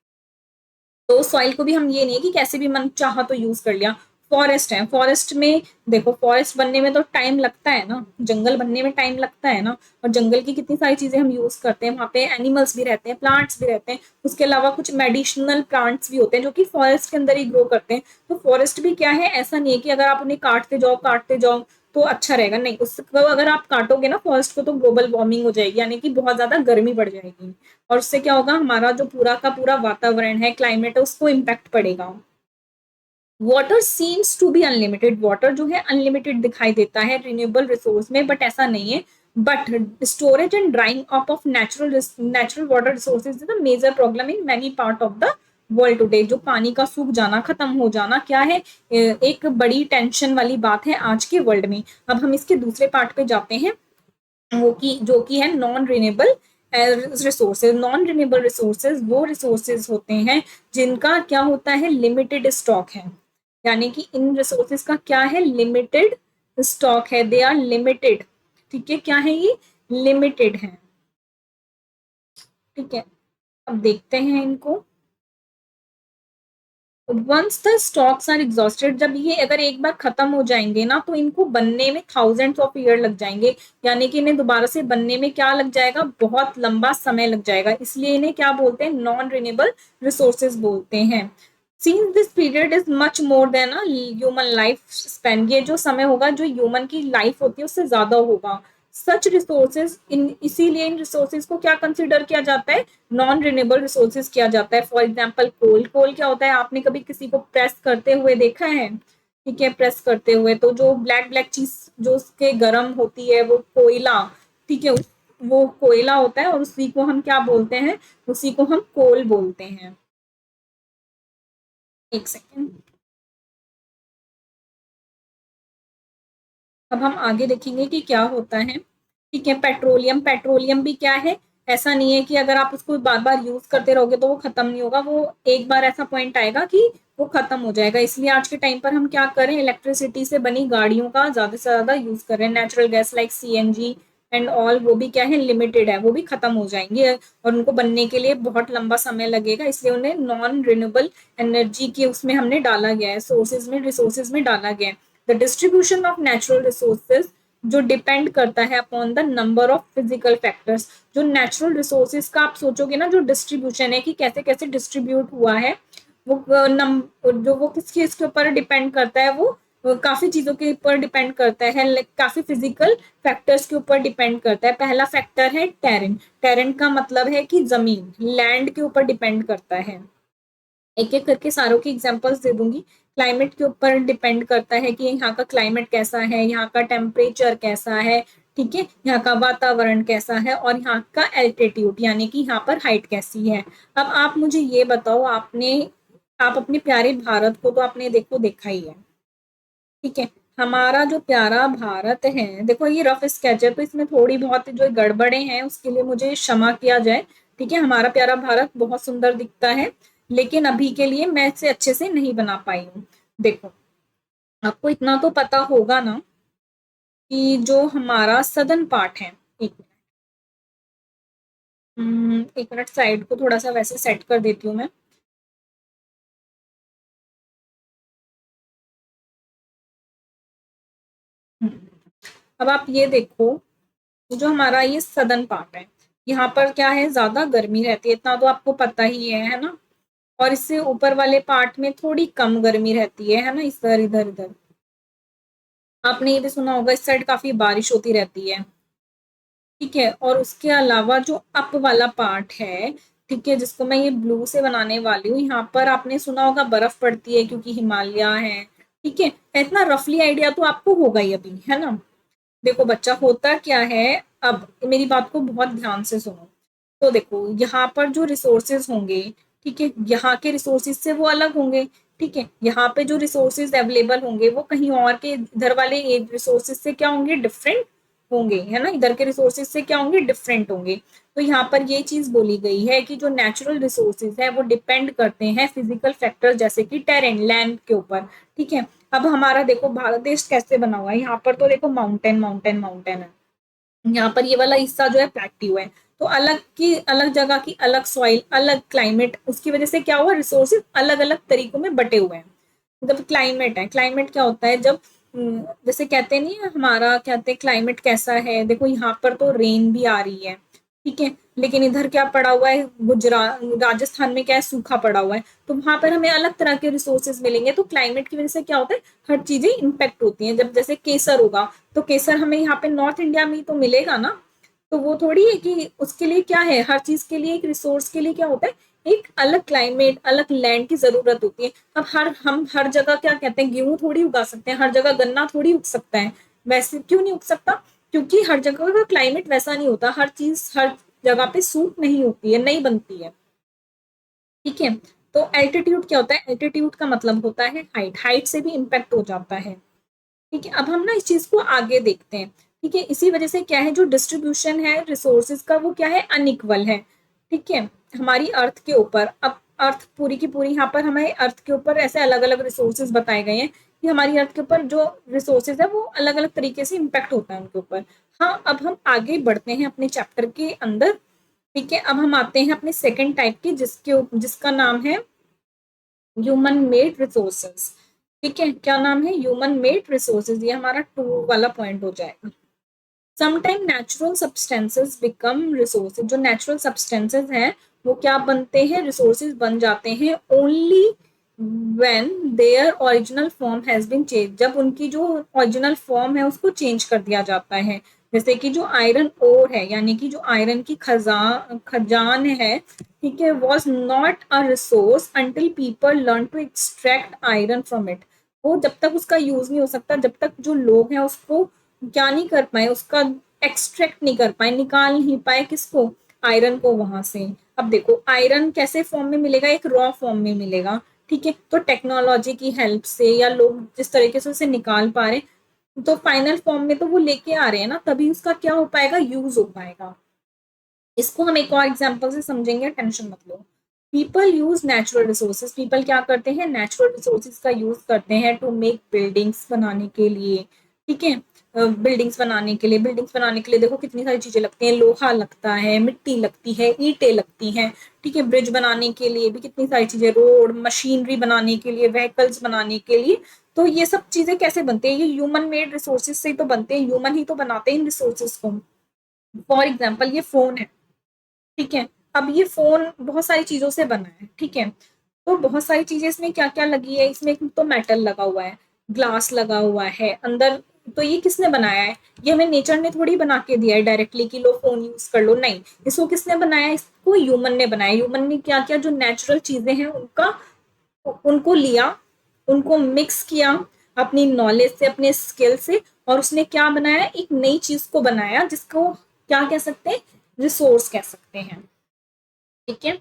तो सॉइल को भी हम ये नहीं है कि कैसे भी मन चाहा तो यूज कर लिया। फॉरेस्ट है, फॉरेस्ट में देखो, फॉरेस्ट बनने में तो टाइम लगता है ना, जंगल बनने में टाइम लगता है ना, और जंगल की कितनी सारी चीजें हम यूज करते हैं, वहां पे एनिमल्स भी रहते हैं, प्लांट्स भी रहते हैं, उसके अलावा कुछ मेडिसिनल प्लांट्स भी होते हैं जो कि फॉरेस्ट के अंदर ही ग्रो करते हैं। तो फॉरेस्ट भी क्या है, ऐसा नहीं है कि अगर आप उन्हें काटते जाओ तो अच्छा रहेगा, नहीं, उसको अगर आप काटोगे ना फॉरेस्ट को, तो ग्लोबल वार्मिंग हो जाएगी, यानी कि बहुत ज्यादा गर्मी बढ़ जाएगी, और उससे क्या होगा, हमारा जो पूरा का पूरा वातावरण है, क्लाइमेट है, उसको इम्पैक्ट पड़ेगा। Water seems to be unlimited, water जो है अनलिमिटेड दिखाई देता है रिन्यूएबल रिसोर्स में, बट ऐसा नहीं है। But storage and drying up of natural water resources is the major problem in many part of the world today. जो पानी का सूख जाना, खत्म हो जाना क्या है, एक बड़ी टेंशन वाली बात है आज के वर्ल्ड में। अब हम इसके दूसरे पार्ट पे जाते हैं, वो की जो कि है non renewable resources. Non renewable resources वो रिसोर्सेज होते हैं जिनका क्या होता है, लिमिटेड स्टॉक है, यानी कि इन रिसोर्सेज का क्या है, लिमिटेड स्टॉक है, दे आर लिमिटेड। ठीक है, क्या है ये, लिमिटेड है। ठीक है, अब देखते हैं इनको। Once the stocks are exhausted, जब ये अगर एक बार खत्म हो जाएंगे ना, तो इनको बनने में थाउजेंड्स ऑफ ईयर लग जाएंगे, यानी कि इन्हें दोबारा से बनने में क्या लग जाएगा, बहुत लंबा समय लग जाएगा, इसलिए इन्हें क्या बोलते हैं, नॉन रिन्यूएबल रिसोर्सेज बोलते हैं। Since this period is much more than a human life span, ये जो समय होगा, जो ह्यूमन की लाइफ होती है उससे ज्यादा होगा। सच रिसोर्सेज इन, इसीलिए इन रिसोर्सेज को क्या कंसिडर किया जाता है, नॉन रिन्यूएबल रिसोर्सेज किया जाता है। फॉर एग्जाम्पल कोल, कोल क्या होता है, आपने कभी किसी को प्रेस करते हुए देखा है, ठीक है, प्रेस करते हुए, तो जो ब्लैक ब्लैक चीज जो उसके गर्म होती है, वो कोयला, ठीक है, वो कोयला होता है, और उसी को हम क्या बोलते हैं, उसी को हम कोल बोलते हैं। एक सेकेंड, अब हम आगे देखेंगे कि क्या होता है। ठीक है, पेट्रोलियम, पेट्रोलियम भी क्या है, ऐसा नहीं है कि अगर आप उसको बार बार यूज करते रहोगे तो वो खत्म नहीं होगा, वो एक बार ऐसा पॉइंट आएगा कि वो खत्म हो जाएगा। इसलिए आज के टाइम पर हम क्या करें, इलेक्ट्रिसिटी से बनी गाड़ियों का ज्यादा से ज्यादा यूज कर रहे हैं। Natural gas like CNG and all, वो भी क्या है, लिमिटेड है, वो भी खत्म हो जाएंगे, और उनको बनने के लिए बहुत लंबा समय लगेगा, इसलिए उन्हें नॉन रिन्यूएबल एनर्जी के उसमें हमने डाला गया है, सोर्सेज में, रिसोर्सेज में डाला गया है। The distribution of natural resources जो डिपेंड करता है upon the number of physical factors. जो नेचुरल रिसोर्सेज का आप सोचोगे ना, जो डिस्ट्रीब्यूशन है कि कैसे कैसे डिस्ट्रीब्यूट हुआ है, वो जो वो किस चीज के ऊपर डिपेंड करता है, वो काफी चीजों के ऊपर डिपेंड करता है, काफी फिजिकल फैक्टर्स के ऊपर डिपेंड करता है। पहला फैक्टर है टेरेन, टेरेन का मतलब है कि जमीन, लैंड के ऊपर डिपेंड करता है। एक एक करके सारों की एग्जांपल्स दे दूंगी। क्लाइमेट के ऊपर डिपेंड करता है कि यहाँ का क्लाइमेट कैसा है, यहाँ का टेम्परेचर कैसा है, ठीक है, यहाँ का वातावरण कैसा है, और यहाँ का एल्टीट्यूड, यानी कि यहाँ पर हाइट कैसी है। अब आप मुझे ये बताओ, आप अपने प्यारे भारत को तो आपने देखो देखा ही है, ठीक है, हमारा जो प्यारा भारत है, देखो ये रफ स्केच है, तो इसमें थोड़ी बहुत जो गड़बड़े हैं उसके लिए मुझे क्षमा किया जाए। ठीक है, हमारा प्यारा भारत बहुत सुंदर दिखता है, लेकिन अभी के लिए मैं इसे अच्छे से नहीं बना पाई हूँ। देखो, आपको इतना तो पता होगा ना कि जो हमारा सदर्न पार्ट है, एक एक मिनट, साइड को थोड़ा सा वैसे सेट कर देती हूँ मैं। अब आप ये देखो, जो हमारा ये सदर्न पार्ट है, यहाँ पर क्या है, ज्यादा गर्मी रहती है, इतना तो आपको पता ही है ना, और इससे ऊपर वाले पार्ट में थोड़ी कम गर्मी रहती है ना, इस तरह इधर इधर। आपने ये भी सुना होगा, इस साइड काफी बारिश होती रहती है। ठीक है, और उसके अलावा जो अप वाला पार्ट है, ठीक है, जिसको मैं ये ब्लू से बनाने वाली हूँ, यहाँ पर आपने सुना होगा बर्फ पड़ती है क्योंकि हिमालय है। ठीक है, इतना रफली आइडिया तो आपको होगा ही अभी, है ना। देखो बच्चा, होता क्या है, अब मेरी बात को बहुत ध्यान से सुनो। तो देखो यहाँ पर जो रिसोर्सेज होंगे, ठीक है, यहाँ के रिसोर्सेज से वो अलग होंगे। ठीक है, यहाँ पे जो रिसोर्सेज अवेलेबल होंगे वो कहीं और के इधर वाले रिसोर्सेज से क्या होंगे, डिफरेंट होंगे, है ना। इधर के रिसोर्सेज से क्या होंगे, डिफरेंट होंगे। तो यहाँ पर ये चीज बोली गई है कि जो नेचुरल रिसोर्सेज है वो डिपेंड करते हैं फिजिकल फैक्टर जैसे कि टेरेन, लैंड के ऊपर। ठीक है, अब हमारा देखो भारत देश कैसे बना हुआ है, यहाँ पर तो देखो माउंटेन माउंटेन माउंटेन है। यहाँ पर ये वाला हिस्सा जो है प्लेट्यू है। तो अलग की अलग जगह की अलग सॉइल, अलग क्लाइमेट, उसकी वजह से क्या हुआ, रिसोर्सेज अलग अलग तरीकों में बटे हुए हैं। मतलब क्लाइमेट है, क्लाइमेट क्या होता है, जब जैसे कहते नहीं है, हमारा कहते हैं क्लाइमेट कैसा है, देखो यहाँ पर तो रेन भी आ रही है। ठीक है, लेकिन इधर क्या पड़ा हुआ है, गुजरात राजस्थान में क्या है, सूखा पड़ा हुआ है। तो वहां पर हमें अलग तरह के रिसोर्सेज मिलेंगे। तो क्लाइमेट की वजह से क्या होता है, हर चीजें इम्पेक्ट होती हैं। जब जैसे केसर होगा, तो केसर हमें यहाँ पे नॉर्थ इंडिया में तो मिलेगा ना। तो वो थोड़ी है कि उसके लिए क्या है, हर चीज के लिए, एक रिसोर्स के लिए क्या होता है, एक अलग क्लाइमेट, अलग लैंड की जरूरत होती है। अब हम हर जगह क्या कहते हैं, गेहूं थोड़ी उगा सकते हैं, हर जगह गन्ना थोड़ी उग सकता है। वैसे क्यों नहीं उग सकता, क्योंकि हर जगह का क्लाइमेट वैसा नहीं होता, हर चीज हर जगह पे सूट नहीं होती है, नहीं बनती है। ठीक है, तो एल्टीट्यूड क्या होता है, एल्टीट्यूड का मतलब होता है हाइट, हाइट से भी इम्पैक्ट हो जाता है। ठीक है, अब हम ना इस चीज को आगे देखते हैं। ठीक है, इसी वजह से क्या है, जो डिस्ट्रीब्यूशन है रिसोर्सेज का वो क्या है, अनइक्वल है। ठीक है, हमारी अर्थ के ऊपर, अब अर्थ पूरी की पूरी, यहाँ पर हमें अर्थ के ऊपर ऐसे अलग अलग रिसोर्सेज बताए गए हैं कि हमारी अर्थ के ऊपर जो रिसोर्सेज है वो अलग अलग तरीके से इम्पैक्ट होता है उनके ऊपर। हाँ, अब हम आगे बढ़ते हैं अपने चैप्टर के अंदर। ठीक है, अब हम आते हैं अपने सेकेंड टाइप के, जिसका नाम है ह्यूमन मेड रिसोर्सेज। ठीक है, क्या नाम है, ह्यूमन मेड रिसोर्सेज। ये हमारा 2 वाला पॉइंट हो जाएगा। Sometime natural substances become resources, जो नेचुरल सब्सटेंसेस हैं वो क्या बनते हैं, रिसोर्सेज बन जाते हैं only when their original form has been change, जब उनकी जो ओरिजिनल फॉर्म है उसको चेंज कर दिया जाता है। जैसे कि जो आयरन ओर है, यानी कि जो आयरन की खजान है, ठीक है, was not a resource until people learn to extract iron from it. वो जब तक उसका यूज नहीं हो सकता, जब तक जो लोग हैं उसको क्या नहीं कर पाए, उसका एक्सट्रैक्ट नहीं कर पाए, निकाल नहीं पाए, किसको, आयरन को वहां से। अब देखो आयरन कैसे फॉर्म में मिलेगा, एक रॉ फॉर्म में मिलेगा। ठीक है, तो टेक्नोलॉजी की हेल्प से या लोग जिस तरीके से उसे निकाल पा रहे, तो फाइनल फॉर्म में तो वो लेके आ रहे हैं ना, तभी उसका क्या हो पाएगा, यूज हो पाएगा। इसको हम एक और एग्जाम्पल से समझेंगे, टेंशन मत लो। People use natural resources, people क्या करते हैं, नेचुरल रिसोर्सेज का यूज करते हैं टू मेक बिल्डिंग्स बनाने के लिए। ठीक है, बिल्डिंग्स बनाने के लिए देखो कितनी सारी चीजें लगती हैं, लोहा लगता है, मिट्टी लगती है, ईंटें लगती हैं। ठीक है, ब्रिज बनाने के लिए भी कितनी सारी चीजें, रोड, मशीनरी बनाने के लिए, व्हीकल्स बनाने के लिए। तो ये सब चीजें कैसे बनते हैं, ये ह्यूमन मेड रिसोर्सेज से ही तो बनते हैं, ह्यूमन ही तो बनाते हैं इन रिसोर्सेज को। फॉर एग्जाम्पल ये फोन है। ठीक है, अब ये फोन बहुत सारी चीजों से बना है। ठीक है, तो बहुत सारी चीजें इसमें क्या क्या लगी है, इसमें एक तो मेटल लगा हुआ है, ग्लास लगा हुआ है अंदर। तो ये किसने बनाया है, ये हमें नेचर ने थोड़ी बना के दिया है डायरेक्टली कि लो फोन यूज कर लो, नहीं। इसको किसने बनाया, इसको ह्यूमन ने बनाया। ह्यूमन ने क्या किया, जो नेचुरल चीजें हैं उनका, उनको लिया, उनको मिक्स किया अपनी नॉलेज से, अपने स्किल से, और उसने क्या बनाया, एक नई चीज को बनाया जिसको क्या कह सकते हैं, रिसोर्स कह सकते हैं। ठीक है,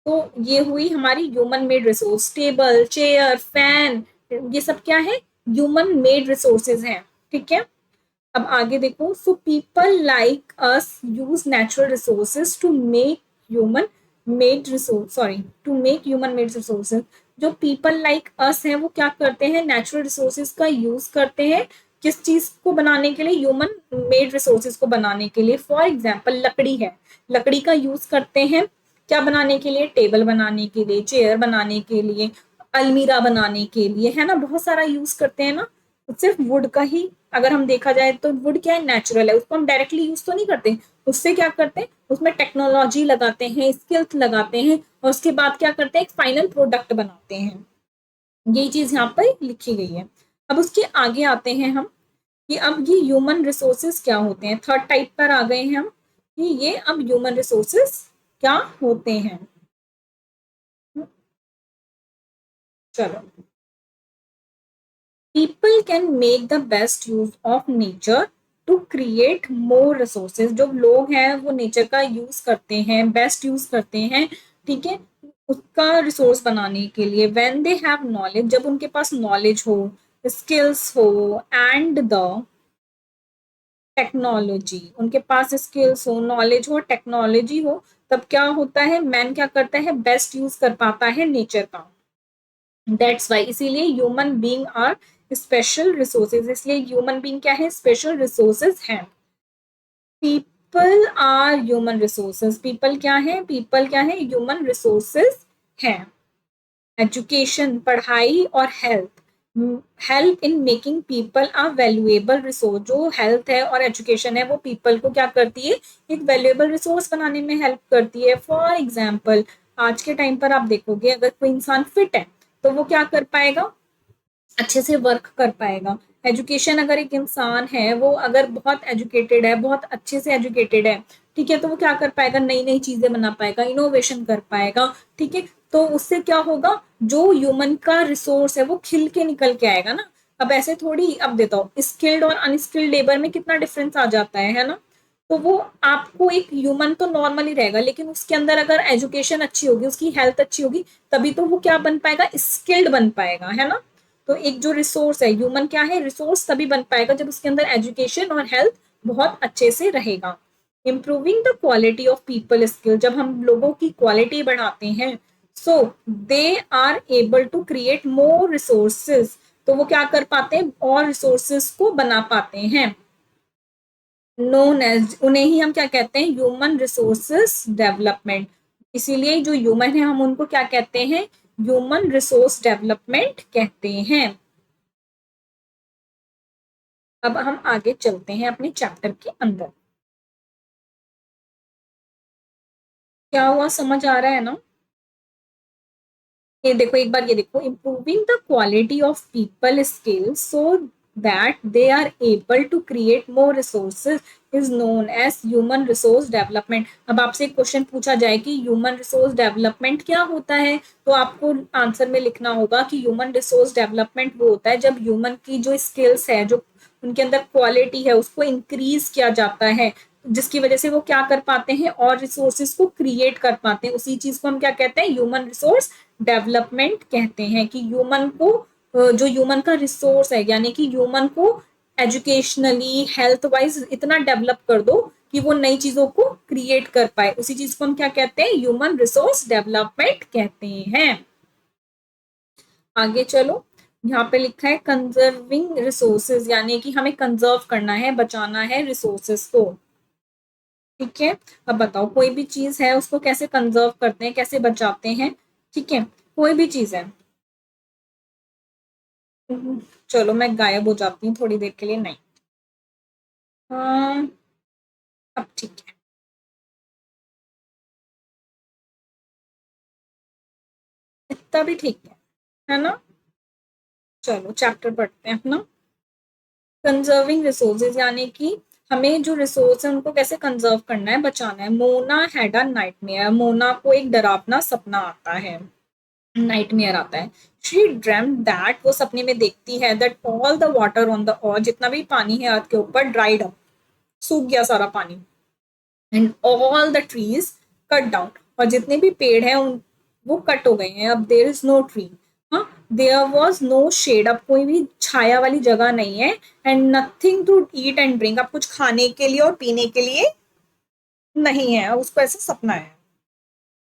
तो ये हुई हमारी human made resource, table, chair, fan, ये सब क्या है, ह्यूमन मेड रिसोर्सेज हैं। ठीक है, अब आगे देखो, so people like us use natural resources to make human made resource, sorry, to make human made resources. जो पीपल लाइक अस हैं वो क्या करते हैं, नेचुरल रिसोर्सेज का यूज करते हैं, किस चीज को बनाने के लिए, ह्यूमन मेड रिसोर्सेज को बनाने के लिए। फॉर एग्जाम्पल लकड़ी है, लकड़ी का यूज करते हैं क्या बनाने के लिए, टेबल बनाने के लिए, चेयर बनाने के लिए, अलमीरा बनाने के लिए, है ना, बहुत सारा यूज करते हैं ना। सिर्फ वुड का ही अगर हम देखा जाए तो वुड क्या है, नेचुरल है, उसको हम डायरेक्टली यूज तो नहीं करते, उससे क्या करते हैं, उसमें टेक्नोलॉजी लगाते हैं, स्किल्स लगाते हैं, और उसके बाद क्या करते हैं, एक फाइनल प्रोडक्ट बनाते हैं। यही चीज यहाँ पर लिखी गई है। अब उसके आगे आते हैं हम कि अब ये ह्यूमन रिसोर्सेज क्या होते हैं, थर्ड टाइप पर आ गए हैं हम कि ये अब ह्यूमन रिसोर्सेज क्या होते हैं। चलो, people can make the best use of nature to create more resources. जो लोग हैं वो नेचर का यूज करते हैं, बेस्ट यूज करते हैं, ठीक है, उसका रिसोर्स बनाने के लिए। व्हेन दे हैव नॉलेज, जब उनके पास नॉलेज हो, स्किल्स हो, एंड द टेक्नोलॉजी, उनके पास स्किल्स हो, नॉलेज हो, टेक्नोलॉजी हो, तब क्या होता है, मैन क्या करता है, बेस्ट यूज कर पाता है नेचर का। दैट्स वाई, इसीलिए human being are special resources, इसलिए ह्यूमन बीइंग क्या है, स्पेशल रिसोर्सेज हैं। People are human resources, people क्या है, पीपल क्या है, ह्यूमन रिसोर्सेज हैं। एजुकेशन, पढ़ाई और health, help in making people a valuable resource. जो हेल्थ है और एजुकेशन है वो पीपल को क्या करती है, एक वैल्यूएबल रिसोर्स बनाने में हेल्प करती है। फॉर एग्जाम्पल, आज के टाइम पर आप देखोगे अगर कोई इंसान फिट है तो वो क्या कर पाएगा, अच्छे से वर्क कर पाएगा। एजुकेशन, अगर एक इंसान है वो अगर बहुत एजुकेटेड है, बहुत अच्छे से एजुकेटेड है, ठीक है, तो वो क्या कर पाएगा, नई नई चीजें बना पाएगा, इनोवेशन कर पाएगा, ठीक है। तो उससे क्या होगा, जो ह्यूमन का रिसोर्स है वो खिल के निकल के आएगा ना। अब ऐसे थोड़ी, अब देता हूँ, स्किल्ड और अनस्किल्ड लेबर में कितना डिफरेंस आ जाता है ना। तो वो आपको, एक ह्यूमन तो नॉर्मल ही रहेगा, लेकिन उसके अंदर अगर एजुकेशन अच्छी होगी, उसकी हेल्थ अच्छी होगी, तभी तो वो क्या बन पाएगा, स्किल्ड बन पाएगा, है ना। तो एक जो रिसोर्स है, ह्यूमन क्या है, रिसोर्स तभी बन पाएगा जब उसके अंदर एजुकेशन और हेल्थ बहुत अच्छे से रहेगा। Improving the quality of people skill, जब हम लोगों की क्वालिटी बढ़ाते हैं, so they are able to create more resources, तो वो क्या कर पाते हैं, और रिसोर्सेज को बना पाते हैं। नोन एज, उन्हें ही हम क्या कहते हैं, ह्यूमन रिसोर्सेस डेवलपमेंट। इसीलिए जो ह्यूमन है हम उनको क्या कहते हैं, ह्यूमन रिसोर्स डेवलपमेंट कहते हैं। अब हम आगे चलते हैं अपने चैप्टर के अंदर। क्या हुआ, समझ आ रहा है ना। ये देखो, एक बार ये देखो, improving the quality of people skills so that they are able to create more resources is known as human resource development. अब आपसे एक क्वेश्चन पूछा जाए कि ह्यूमन रिसोर्स डेवलपमेंट क्या होता है, तो आपको आंसर में लिखना होगा कि ह्यूमन रिसोर्स डेवलपमेंट वो होता है जब ह्यूमन की जो स्किल्स है, जो उनके अंदर क्वालिटी है, उसको इंक्रीज किया जाता है, जिसकी वजह से वो क्या कर पाते हैं, और रिसोर्सेज को क्रिएट कर पाते हैं। उसी चीज को हम क्या कहते हैं, ह्यूमन रिसोर्स डेवलपमेंट कहते हैं। कि ह्यूमन को, जो ह्यूमन का रिसोर्स है, यानी कि ह्यूमन को एजुकेशनली, हेल्थ वाइज इतना डेवलप कर दो कि वो नई चीजों को क्रिएट कर पाए, उसी चीज को हम क्या कहते हैं, ह्यूमन रिसोर्स डेवलपमेंट कहते हैं। आगे चलो, यहाँ पे लिखा है कंजर्विंग रिसोर्सेज, यानी कि हमें कंजर्व करना है, बचाना है रिसोर्सेज को, ठीक है। अब बताओ, कोई भी चीज है उसको कैसे कंजर्व करते हैं, कैसे बचाते हैं, ठीक है, कोई भी चीज है। चलो मैं गायब हो जाती हूँ थोड़ी देर के लिए, नहीं, हाँ, अब ठीक है, इतना भी ठीक है ना। चलो चैप्टर पढ़ते हैं अपना। कंजर्विंग रिसोर्सेज, यानी कि हमें जो रिसोर्स है उनको कैसे कंजर्व करना है, बचाना है। Mona had a nightmare, Mona को एक डरावना सपना आता है, नाइटमेयर आता है। शी ड्रीम्ड दैट, वो सपने में देखती है, that all the water on the earth, जितना भी पानी है अर्थ के ऊपर, ड्राइड अप, सूख गया सारा पानी, and all the trees cut down, और जितने भी पेड़ हैं उन वो कट हो गए हैं, अब देयर इज नो ट्री, हाँ, देयर वॉज नो शेड, अब कोई भी छाया वाली जगह नहीं है, and nothing to eat and drink, अब कुछ खाने के लिए और पीने के लिए नहीं है, अब उसको ऐसा सपना है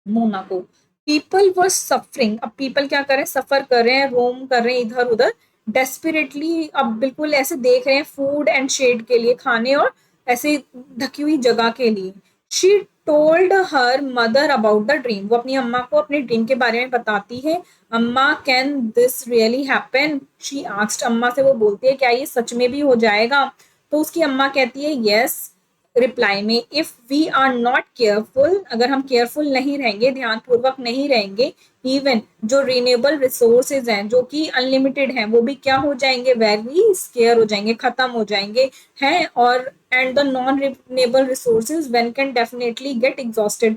मोना को। पीपल वर सफरिंग, अब पीपल क्या कर रहे हैं, सफर कर रहे हैं, रोम कर रहे हैं इधर उधर, डेस्परेटली, अब बिल्कुल ऐसे देख रहे हैं फूड एंड शेड के लिए, खाने और ऐसे ढकी हुई जगह के लिए। She told her mother about the dream, वो अपनी अम्मा को अपने ड्रीम के बारे में बताती है। अम्मा, can this really happen, she asked, अम्मा से वो बोलती है क्या ये सच में भी हो जाएगा, तो उसकी अम्मा कहती है यस, रिप्लाई में, if we are not careful, अगर हम केयरफुल नहीं रहेंगे, ध्यानपूर्वक नहीं रहेंगे, इवन जो रिन्यूएबल रिसोर्सेज हैं जो कि अनलिमिटेड हैं, वो भी क्या हो जाएंगे, वेरी स्केयर हो जाएंगे, खत्म हो जाएंगे हैं। और and the non renewable resources when can definitely get exhausted,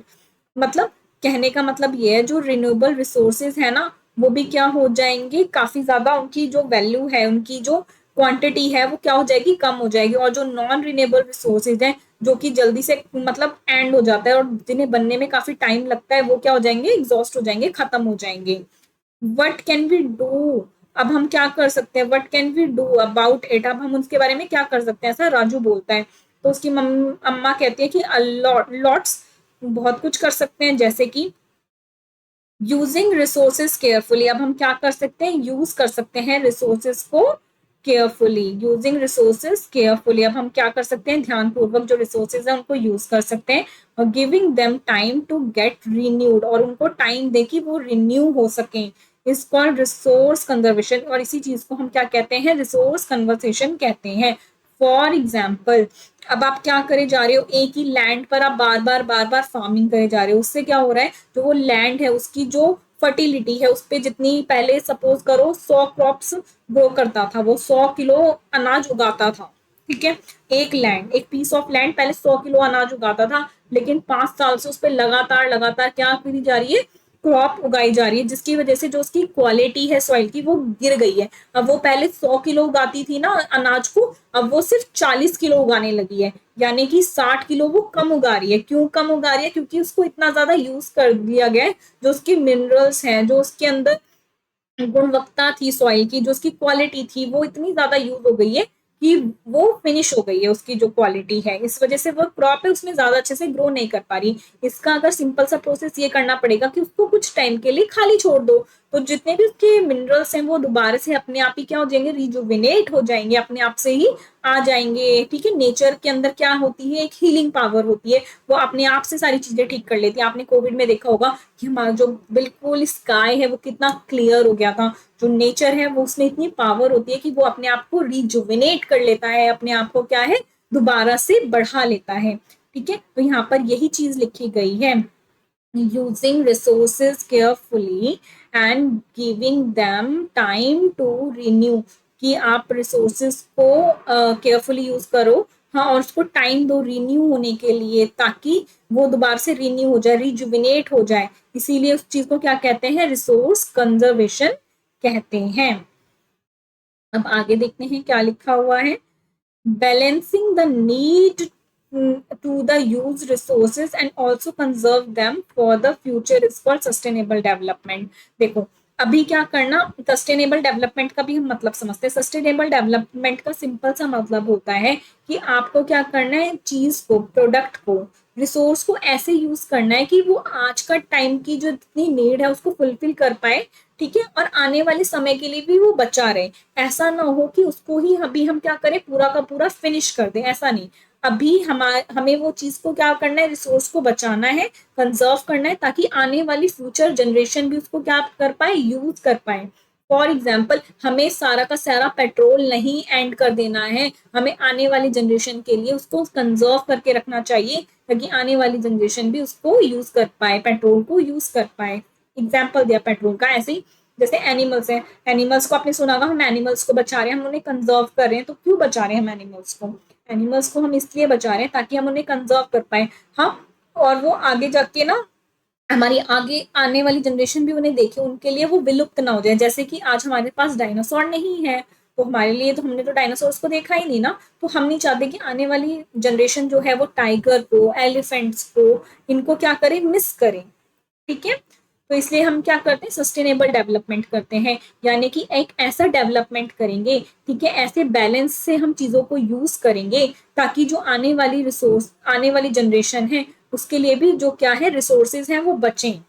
मतलब कहने का मतलब ये है, जो रिन्यूएबल रिसोर्सेज है ना वो भी क्या हो जाएंगे, काफी ज्यादा उनकी जो वैल्यू है, उनकी जो क्वांटिटी है वो क्या हो जाएगी, कम हो जाएगी। और जो नॉन रिन्यूएबल रिसोर्सेज हैं जो कि जल्दी से मतलब एंड हो जाता है और जिन्हें बनने में काफी टाइम लगता है, वो क्या हो जाएंगे, एग्जॉस्ट हो जाएंगे, खत्म हो जाएंगे। वट कैन वी डू, अब हम क्या कर सकते हैं, what can we do about it, अब हम उसके बारे में क्या कर सकते हैं, ऐसा राजू बोलता है। तो उसकी अम्मा कहती है कि लॉट्स, बहुत कुछ कर सकते हैं, जैसे कि यूजिंग रिसोर्सेज केयरफुली, अब हम क्या कर सकते हैं, यूज कर सकते हैं रिसोर्सेज को केयरफुली, यूजिंग रिसोर्सेज केयरफुली, अब हम क्या कर सकते हैं, ध्यानपूर्वक जो रिसोर्सेज है उनको यूज कर सकते हैं। और giving them time to get renewed, और उनको टाइम दे कि वो रिन्यू हो सके, इस कॉल्ड रिसोर्स कंजर्वेशन। और इसी चीज को हम क्या कहते हैं, रिसोर्स कन्वर्सेशन कहते हैं। फॉर एग्जाम्पल, अब आप क्या करे जा रहे हो, एक ही लैंड पर आप बार बार फार्मिंग करे जा रहे हो, उससे क्या हो रहा है, जो वो लैंड है उसकी जो फर्टिलिटी है, उस पर जितनी पहले सपोज करो 100 क्रॉप्स ग्रो करता था, वो 100 किलो अनाज उगाता था, ठीक है। एक लैंड, एक पीस ऑफ लैंड पहले 100 किलो अनाज उगाता था, लेकिन 5 साल से उस पर लगातार लगातार क्या करी जा रही है, क्रॉप उगाई जा रही है, जिसकी वजह से जो उसकी क्वालिटी है सॉइल की वो गिर गई है। अब वो पहले 100 किलो उगाती थी ना अनाज को, अब वो सिर्फ 40 किलो उगाने लगी है, यानी कि 60 किलो वो कम उगा रही है। क्यों कम उगा रही है, क्योंकि उसको इतना ज्यादा यूज कर दिया गया है, जो उसके मिनरल्स हैं, जो उसके अंदर गुणवत्ता थी सॉइल की, जो उसकी क्वालिटी थी, वो इतनी ज्यादा यूज हो गई है कि वो फिनिश हो गई है, उसकी जो क्वालिटी है, इस वजह से वो क्रॉप है उसमें ज्यादा अच्छे से ग्रो नहीं कर पा रही। इसका अगर सिंपल सा प्रोसेस ये करना पड़ेगा कि उसको कुछ टाइम के लिए खाली छोड़ दो, तो जितने भी उसके मिनरल्स हैं वो दोबारा से अपने आप ही क्या हो जाएंगे, रिजुविनेट हो जाएंगे, अपने आप से ही आ जाएंगे, ठीक है। नेचर के अंदर क्या होती है, एक हीलिंग पावर होती है, वो अपने आप से सारी चीजें ठीक कर लेती है। आपने कोविड में देखा होगा कि हमारा जो बिल्कुल स्काई है वो कितना क्लियर हो गया था। जो नेचर है वो उसमें इतनी पावर होती है कि वो अपने आप को रिजुविनेट कर लेता है, अपने आप को क्या है, दोबारा से बढ़ा लेता है, ठीक है। तो यहाँ पर यही चीज लिखी गई है, using resources carefully and giving them time to renew, कि आप रिसोर्सेज को केयरफुली यूज करो, हाँ, और उसको टाइम दो रिन्यू होने के लिए, ताकि वो दोबारा से रिन्यू हो जाए, रिजुविनेट हो जाए। इसीलिए उस चीज को क्या कहते हैं, रिसोर्स कंजर्वेशन कहते हैं। अब आगे देखते हैं क्या लिखा हुआ है, balancing the need to the use resources and also conserve them for the future is called sustainable development। देखो, अभी क्या करना, सस्टेनेबल डेवलपमेंट का भी हम मतलब समझते हैं। सस्टेनेबल डेवलपमेंट का सिंपल सा मतलब होता है कि आपको क्या करना है, चीज को, प्रोडक्ट को, रिसोर्स को ऐसे यूज करना है कि वो आज का टाइम की जो जितनी नीड है उसको फुलफिल कर पाए, ठीक है, और आने वाले समय के लिए भी वो बचा रहे। ऐसा ना हो कि उसको ही अभी हम क्या करें, पूरा का पूरा फिनिश कर दें, ऐसा नहीं। अभी हमें वो चीज को क्या करना है, रिसोर्स को बचाना है, कंजर्व करना है, ताकि आने वाली फ्यूचर जनरेशन भी उसको क्या कर पाए, यूज कर पाए। फॉर एग्जाम्पल, हमें सारा का सारा पेट्रोल नहीं एंड कर देना है, हमें आने वाली जनरेशन के लिए उसको कंजर्व करके रखना चाहिए, ताकि आने वाली जनरेशन भी उसको यूज कर पाए, पेट्रोल को यूज कर पाए। एग्जाम्पल दिया पेट्रोल का, ऐसे ही जैसे एनिमल्स हैं, एनिमल्स को आपने सुना होगा, हम एनिमल्स को बचा रहे हैं, हम उन्हें कंजर्व कर रहे हैं। तो क्यों बचा रहे हैं हम एनिमल्स को, एनिमल्स को हम इसलिए बचा रहे हैं ताकि हम उन्हें कंजर्व कर पाए, हाँ, और वो आगे जाके ना हमारी आगे आने वाली जनरेशन भी उन्हें देखे, उनके लिए वो विलुप्त ना हो जाए। जैसे कि आज हमारे पास डायनासोर नहीं है, तो हमारे लिए, तो हमने तो डायनासोर्स को देखा ही नहीं ना, तो हम नहीं चाहते कि आने वाली जनरेशन जो है वो टाइगर को, एलिफेंट्स को, इनको क्या करे, मिस करे, ठीक है। तो इसलिए हम क्या करते हैं, सस्टेनेबल डेवलपमेंट करते हैं, यानी कि एक ऐसा डेवलपमेंट करेंगे, ठीक है, ऐसे बैलेंस से हम चीजों को यूज करेंगे, ताकि जो आने वाली रिसोर्स, आने वाली जनरेशन है, उसके लिए भी जो क्या है, रिसोर्सेज हैं वो बचें,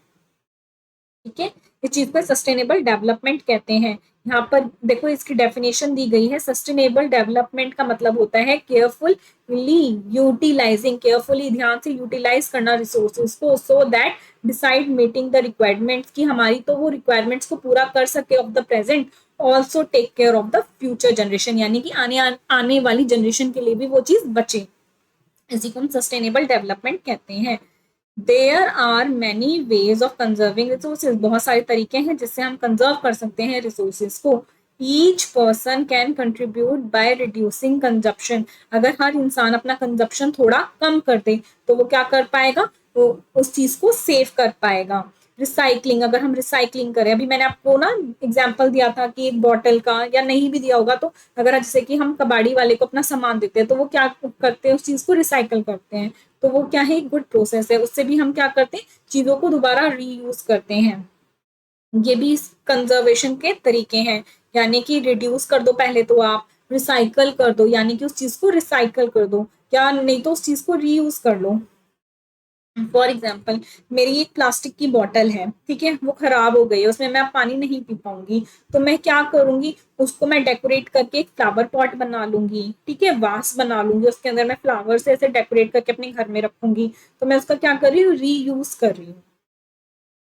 ठीक है। इस चीज को सस्टेनेबल डेवलपमेंट कहते हैं। यहाँ पर देखो इसकी डेफिनेशन दी गई है, सस्टेनेबल डेवलपमेंट का मतलब होता है केयरफुली यूटिलाइजिंग, केयरफुली ध्यान से यूटिलाइज करना रिसोर्सेज को, so that decide meeting the requirements, की हमारी तो वो रिक्वायरमेंट्स को पूरा कर सके of the present, also take care of the future generation, यानी कि आने वाली जनरेशन के लिए भी वो चीज बचे। इसी को हम सस्टेनेबल डेवलपमेंट कहते हैं। There are many ways of conserving resources, बहुत सारे तरीके हैं जिससे हम कंजर्व कर सकते हैं रिसोर्सेज को। Each person can contribute by reducing consumption, अगर हर इंसान अपना कंजप्शन थोड़ा कम कर दे तो वो क्या कर पाएगा, वो उस चीज को सेव कर पाएगा। रिसाइकलिंग, अगर हम रिसाइकलिंग करें, अभी मैंने आपको ना एग्जाम्पल दिया था कि एक बॉटल का, या नहीं भी दिया होगा तो अगर जैसे कि हम कबाड़ी वाले को अपना सामान देते हैं तो वो क्या करते हैं, उस चीज को रिसाइकल करते हैं, तो वो क्या है, एक गुड प्रोसेस है, उससे भी हम क्या करते हैं, चीजों को दोबारा रीयूज करते हैं। ये भी कंजर्वेशन के तरीके हैं, यानी कि रिड्यूस कर दो पहले तो आप, रिसाइकल कर दो यानी कि उस चीज को रिसाइकल कर दो, या नहीं तो उस चीज को रीयूज कर लो। फॉर एग्जाम्पल, मेरी एक प्लास्टिक की बॉटल है, ठीक है, वो खराब हो गई है, उसमें मैं अब पानी नहीं पी पाऊंगी, तो मैं क्या करूंगी, उसको मैं डेकोरेट करके एक फ्लावर पॉट बना लूंगी, ठीक है, वास बना लूंगी, उसके अंदर मैं फ्लावर से ऐसे डेकोरेट करके अपने घर में रखूंगी, तो मैं उसका क्या कर रही हूँ, रीयूज कर रही हूँ,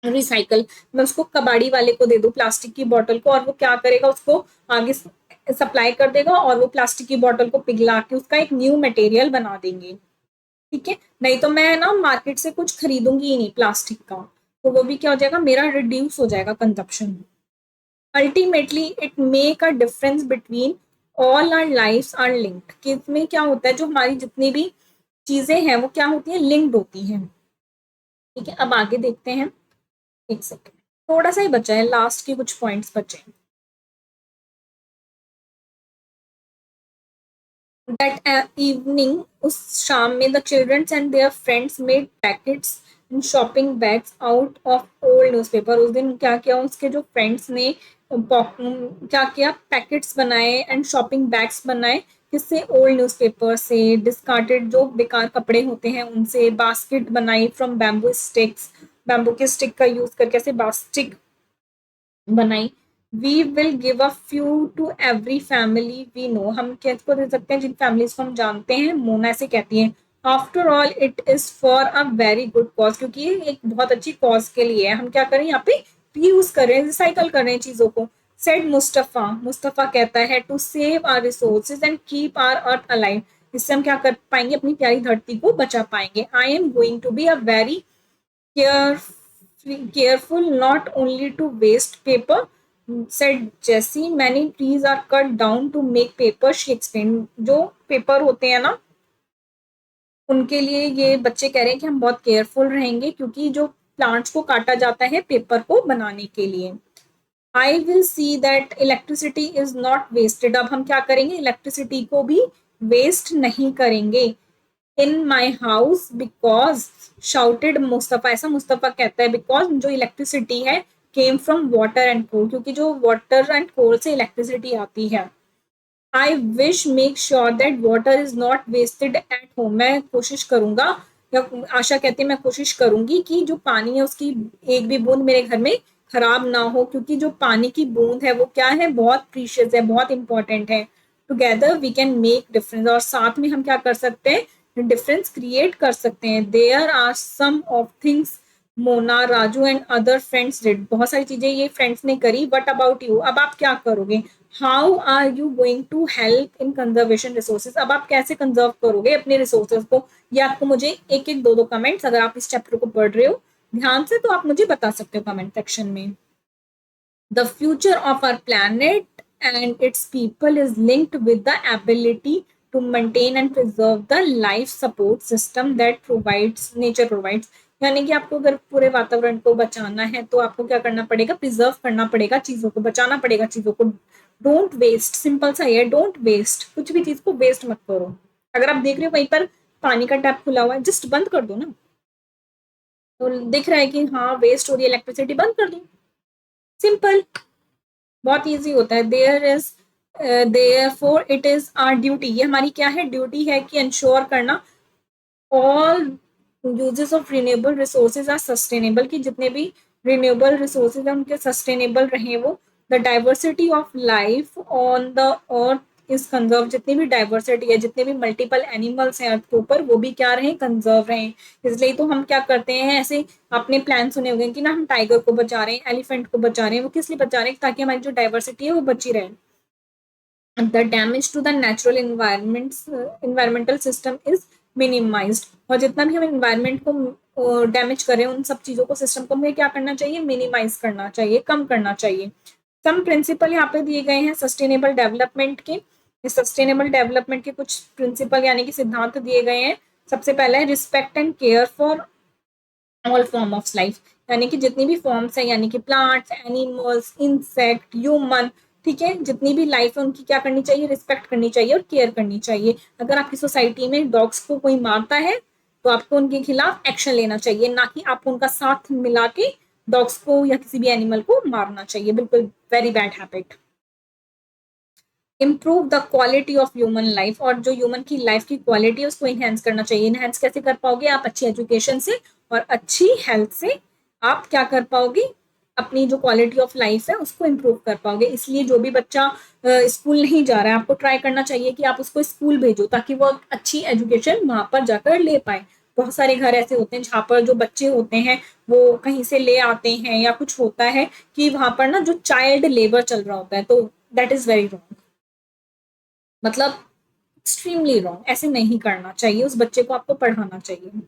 रिसाइकल। मैं उसको कबाड़ी वाले को दे दूं प्लास्टिक की बोतल को, और वो क्या करेगा, उसको आगे सप्लाई कर देगा, और वो प्लास्टिक की बोतल को पिघला के उसका एक न्यू मटेरियल बना देंगे, ठीक है। नहीं तो मैं ना मार्केट से कुछ खरीदूंगी ही नहीं प्लास्टिक का, तो वो भी क्या हो जाएगा, मेरा रिड्यूस हो जाएगा consumption. Ultimately it make a difference between all our lives are linked, कि इसमें क्या होता है, जो हमारी जितनी भी चीजें हैं वो क्या होती है, लिंक्ड होती हैं, ठीक है। अब आगे देखते हैं, एक सेकेंड, थोड़ा सा ही बचा है, लास्ट के कुछ पॉइंट्स बचे हैं। दैट इवनिंग, उस शाम में, the children's and their friends made packets and shopping bags out of old newspaper. उस दिन क्या किया, उसके जो फ्रेंड्स ने क्या किया, पैकेट्स बनाए एंड शॉपिंग बैग्स बनाए, किससे, ओल्ड न्यूज़पेपर से, डिस्कार्टेड जो बेकार कपड़े होते हैं उनसे, बास्केट बनाई फ्रॉम बैम्बू स्टिक्स, बैम्बू के स्टिक का यूज करके ऐसे बास्टिक बनाई। We will give a few to every family we know, हम किसको दे सकते हैं, जिन फैमिलीज को हम जानते हैं, मोना ऐसे कहती है। After all it is for a very good cause, क्योंकि ये एक बहुत अच्छी कॉज के लिए है, हम क्या करें यहाँ पे, रीयूज कर रहे हैं, रिसाइकल कर रहे हैं चीजों को। सेड मुस्तफा, मुस्तफा कहता है, to save our resources and keep our earth alive, इससे हम क्या कर पाएंगे, अपनी प्यारी धरती को बचा पाएंगे। I am going to be a very careful not only to waste paper, said Jessie. Many trees are cut down to make paper, she explained. जो पेपर होते हैं ना, उनके लिए ये बच्चे कह रहे हैं कि हम बहुत केयरफुल रहेंगे, क्योंकि जो प्लांट्स को काटा जाता है पेपर को बनाने के लिए। I will see that electricity is not wasted, अब हम क्या करेंगे, इलेक्ट्रिसिटी को भी वेस्ट नहीं करेंगे। In my house because, shouted Mustafa, ऐसा मुस्तफा कहता है, बिकॉज जो इलेक्ट्रिसिटी है came from water and coal, क्योंकि जो वाटर एंड कोल से इलेक्ट्रिसिटी आती है। I wish make sure that water is not wasted at home, मैं कोशिश करूंगा, या आशा कहती है मैं कोशिश करूंगी कि जो पानी है उसकी एक भी बूंद मेरे घर में खराब ना हो, क्योंकि जो पानी की बूंद है वो क्या है, बहुत प्रीशियस है, बहुत इंपॉर्टेंट है। Together we can make difference, और साथ में हम क्या कर सकते हैं, डिफरेंस क्रिएट कर सकते हैं। There are some of things Mona, Raju and other friends did, बहुत सारी चीजें ये फ्रेंड्स ने करी, बट अबाउट यू, अब आप क्या करोगे, how are you going to help in conservation resources, अब आप कैसे कंजर्व करोगे अपने रिसोर्सेज को, ये आपको मुझे एक एक दो दो कमेंट्स, अगर आप इस चैप्टर को पढ़ रहे हो ध्यान से तो आप मुझे बता सकते हो कमेंट सेक्शन में। The future of our planet and its people is linked with the ability to maintain and preserve the life support system that provides nature provides, यानी कि आपको अगर पूरे वातावरण को बचाना है तो आपको क्या करना पड़ेगा, प्रिजर्व करना पड़ेगा, चीजों को बचाना पड़ेगा, चीजों को। डोंट वेस्ट, सिंपल सा है, डोंट वेस्ट, कुछ भी चीज को वेस्ट मत करो। अगर आप देख रहे हो वहीं पर पानी का टैप खुला हुआ है, जस्ट बंद कर दो ना, तो दिख रहा है कि हाँ वेस्ट हो रही है इलेक्ट्रिसिटी, बंद कर दो, सिंपल, बहुत इजी होता है। There is there for it is our duty, ये हमारी क्या है, ड्यूटी है कि इंश्योर करना all uses of renewable resources are sustainable, की जितने भी रिन्यूएबल रिसोर्सेज हैं उनके सस्टेनेबल रहे वो। The diversity of life on the earth is conserve, जितनी भी डाइवर्सिटी है, जितने भी मल्टीपल एनिमल्स हैं अर्थ के ऊपर, वो भी क्या रहे, कंजर्व रहे। इसलिए तो हम क्या करते हैं, ऐसे आपने प्लान सुने होंगे कि ना हम टाइगर को बचा रहे हैं, एलिफेंट को बचा रहे हैं, वो किस लिए बचा रहे हैं, ताकि हमारी जो डाइवर्सिटी है वो बची रहे। The damage to the natural environmental system is minimized, और जितना भी हम इन्वायरमेंट को डैमेज करें उन सब चीजों को, सिस्टम को हमें क्या करना चाहिए, मिनिमाइज करना चाहिए, कम करना चाहिए। सम प्रिंसिपल यहाँ पे दिए गए हैं सस्टेनेबल डेवलपमेंट के, सस्टेनेबल डेवलपमेंट के कुछ प्रिंसिपल यानी कि सिद्धांत दिए गए हैं। सबसे पहला है respect and care for all form of life, यानी कि जितनी भी फॉर्म्स है, यानी कि प्लांट्स, एनिमल्स, इंसेक्ट, ह्यूमन, ठीक है, जितनी भी लाइफ है उनकी क्या करनी चाहिए, रिस्पेक्ट करनी चाहिए और केयर करनी चाहिए। अगर आपकी सोसाइटी में डॉग्स को कोई मारता है तो आपको उनके खिलाफ एक्शन लेना चाहिए, ना कि आपको उनका साथ मिला के डॉग्स को या किसी भी एनिमल को मारना चाहिए। बिल्कुल very bad habit. Improve the quality of human life, और जो ह्यूमन की लाइफ की क्वालिटी है उसको इनहेंस करना चाहिए। इनहेंस कैसे कर पाओगे आप, अच्छी एजुकेशन से और अच्छी हेल्थ से आप क्या कर पाओगे, अपनी जो क्वालिटी ऑफ लाइफ है उसको इम्प्रूव कर पाओगे। इसलिए जो भी बच्चा स्कूल नहीं जा रहा है, आपको ट्राई करना चाहिए कि आप उसको स्कूल भेजो, ताकि वो अच्छी एजुकेशन वहां पर जाकर ले पाए। बहुत सारे घर ऐसे होते हैं जहाँ पर जो बच्चे होते हैं वो कहीं से ले आते हैं, या कुछ होता है कि वहां पर ना जो चाइल्ड लेबर चल रहा होता है, तो दैट इज वेरी रॉन्ग, मतलब एक्सट्रीमली रॉन्ग। ऐसे नहीं करना चाहिए, उस बच्चे को आपको पढ़ाना चाहिए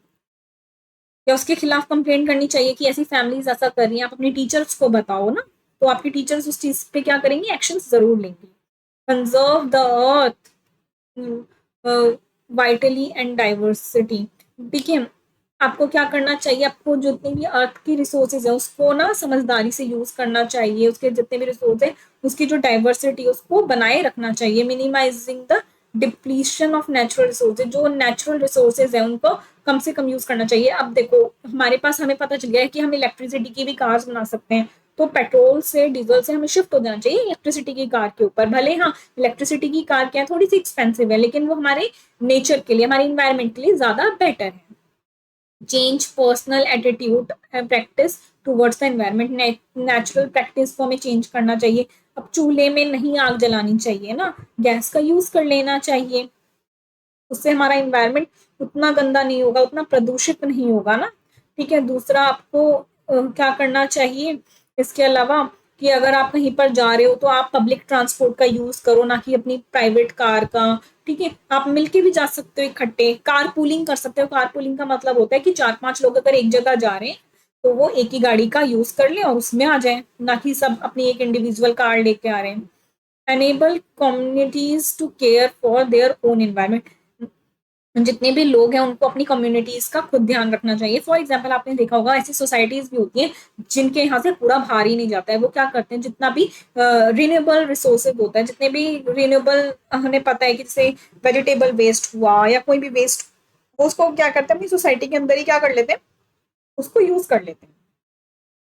या उसके खिलाफ कंप्लेंट करनी चाहिए कि ऐसी फैमिलीज ऐसा कर रही हैं। आप अपनी टीचर्स को बताओ ना, तो आपकी टीचर्स उस चीज पे क्या करेंगे, एक्शन जरूर लेंगे। Conserve the earth vitally and diversity, ठीक है। आपको क्या करना चाहिए, आपको जितनी भी अर्थ की रिसोर्सेज है उसको ना समझदारी से यूज करना चाहिए। उसके जितने भी रिसोर्स है उसकी जो डाइवर्सिटी है उसको बनाए रखना चाहिए। Minimizing the depletion of natural resources, जो नेचुरल रिसोर्सेज है उनको कम से कम यूज करना चाहिए। अब देखो हमारे पास, हमें पता चल गया है कि हम इलेक्ट्रिसिटी की भी कार्स बना सकते हैं, तो पेट्रोल से डीजल से हमें शिफ्ट हो जाना चाहिए इलेक्ट्रिसिटी की कार के ऊपर। भले हाँ इलेक्ट्रिसिटी की कार क्या है, थोड़ी सी एक्सपेंसिव है, लेकिन वो हमारे नेचर के लिए, हमारे इन्वायरमेंट के लिए ज्यादा बेटर है। Change personal attitude and practice towards the environment, natural practice को हमें चेंज करना चाहिए। अब चूल्हे में नहीं आग जलानी चाहिए ना, गैस का यूज कर लेना चाहिए, उससे हमारा इन्वायरमेंट उतना गंदा नहीं होगा, उतना प्रदूषित नहीं होगा ना। ठीक है, दूसरा आपको क्या करना चाहिए इसके अलावा, कि अगर आप कहीं पर जा रहे हो तो आप पब्लिक ट्रांसपोर्ट का यूज करो, ना कि अपनी प्राइवेट कार का। ठीक है, आप मिलके भी जा सकते हो इकट्ठे, कार पूलिंग कर सकते हो। कार पूलिंग का मतलब होता है कि 4-5 लोग अगर एक जगह जा रहे हैं तो वो एक ही गाड़ी का यूज कर ले और उसमें आ जाए, ना कि सब अपनी एक इंडिविजुअल कार लेके आ रहे हैं। Enable communities to care for their own environment, जितने भी लोग हैं उनको अपनी कम्युनिटीज का खुद ध्यान रखना चाहिए। फॉर एग्जाम्पल आपने देखा होगा ऐसी सोसाइटीज भी होती हैं जिनके यहाँ से कूड़ा बाहर ही नहीं जाता है। वो क्या करते हैं, जितना भी रिन्यूएबल रिसोर्सेज होता है, जितने भी रिन्यूएबल, हमें पता है कि जैसे वेजिटेबल वेस्ट हुआ या कोई भी वेस्ट, उसको क्या करते हैं अपनी सोसाइटी के अंदर ही क्या कर लेते हैं, उसको यूज कर लेते हैं,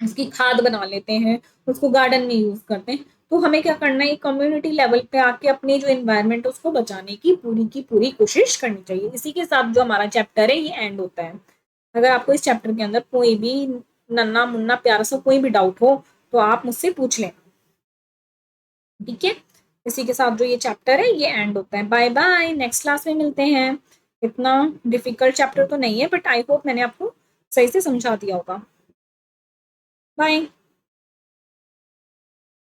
उसकी खाद बना लेते हैं, उसको गार्डन में यूज करते हैं। तो हमें क्या करना है, कम्युनिटी लेवल पे आके अपने जो एनवायरनमेंट है उसको बचाने की पूरी कोशिश करनी चाहिए। इसी के साथ जो हमारा चैप्टर है ये एंड होता है। अगर आपको इस चैप्टर के अंदर कोई भी नन्ना मुन्ना प्यारा सा कोई भी डाउट हो तो आप मुझसे पूछ लें, ठीक है। इसी के साथ जो ये चैप्टर है ये एंड होता है। बाय बाय, नेक्स्ट क्लास में मिलते हैं। इतना डिफिकल्ट चैप्टर तो नहीं है, बट आई होप मैंने आपको सही से समझा दिया होगा। बाय।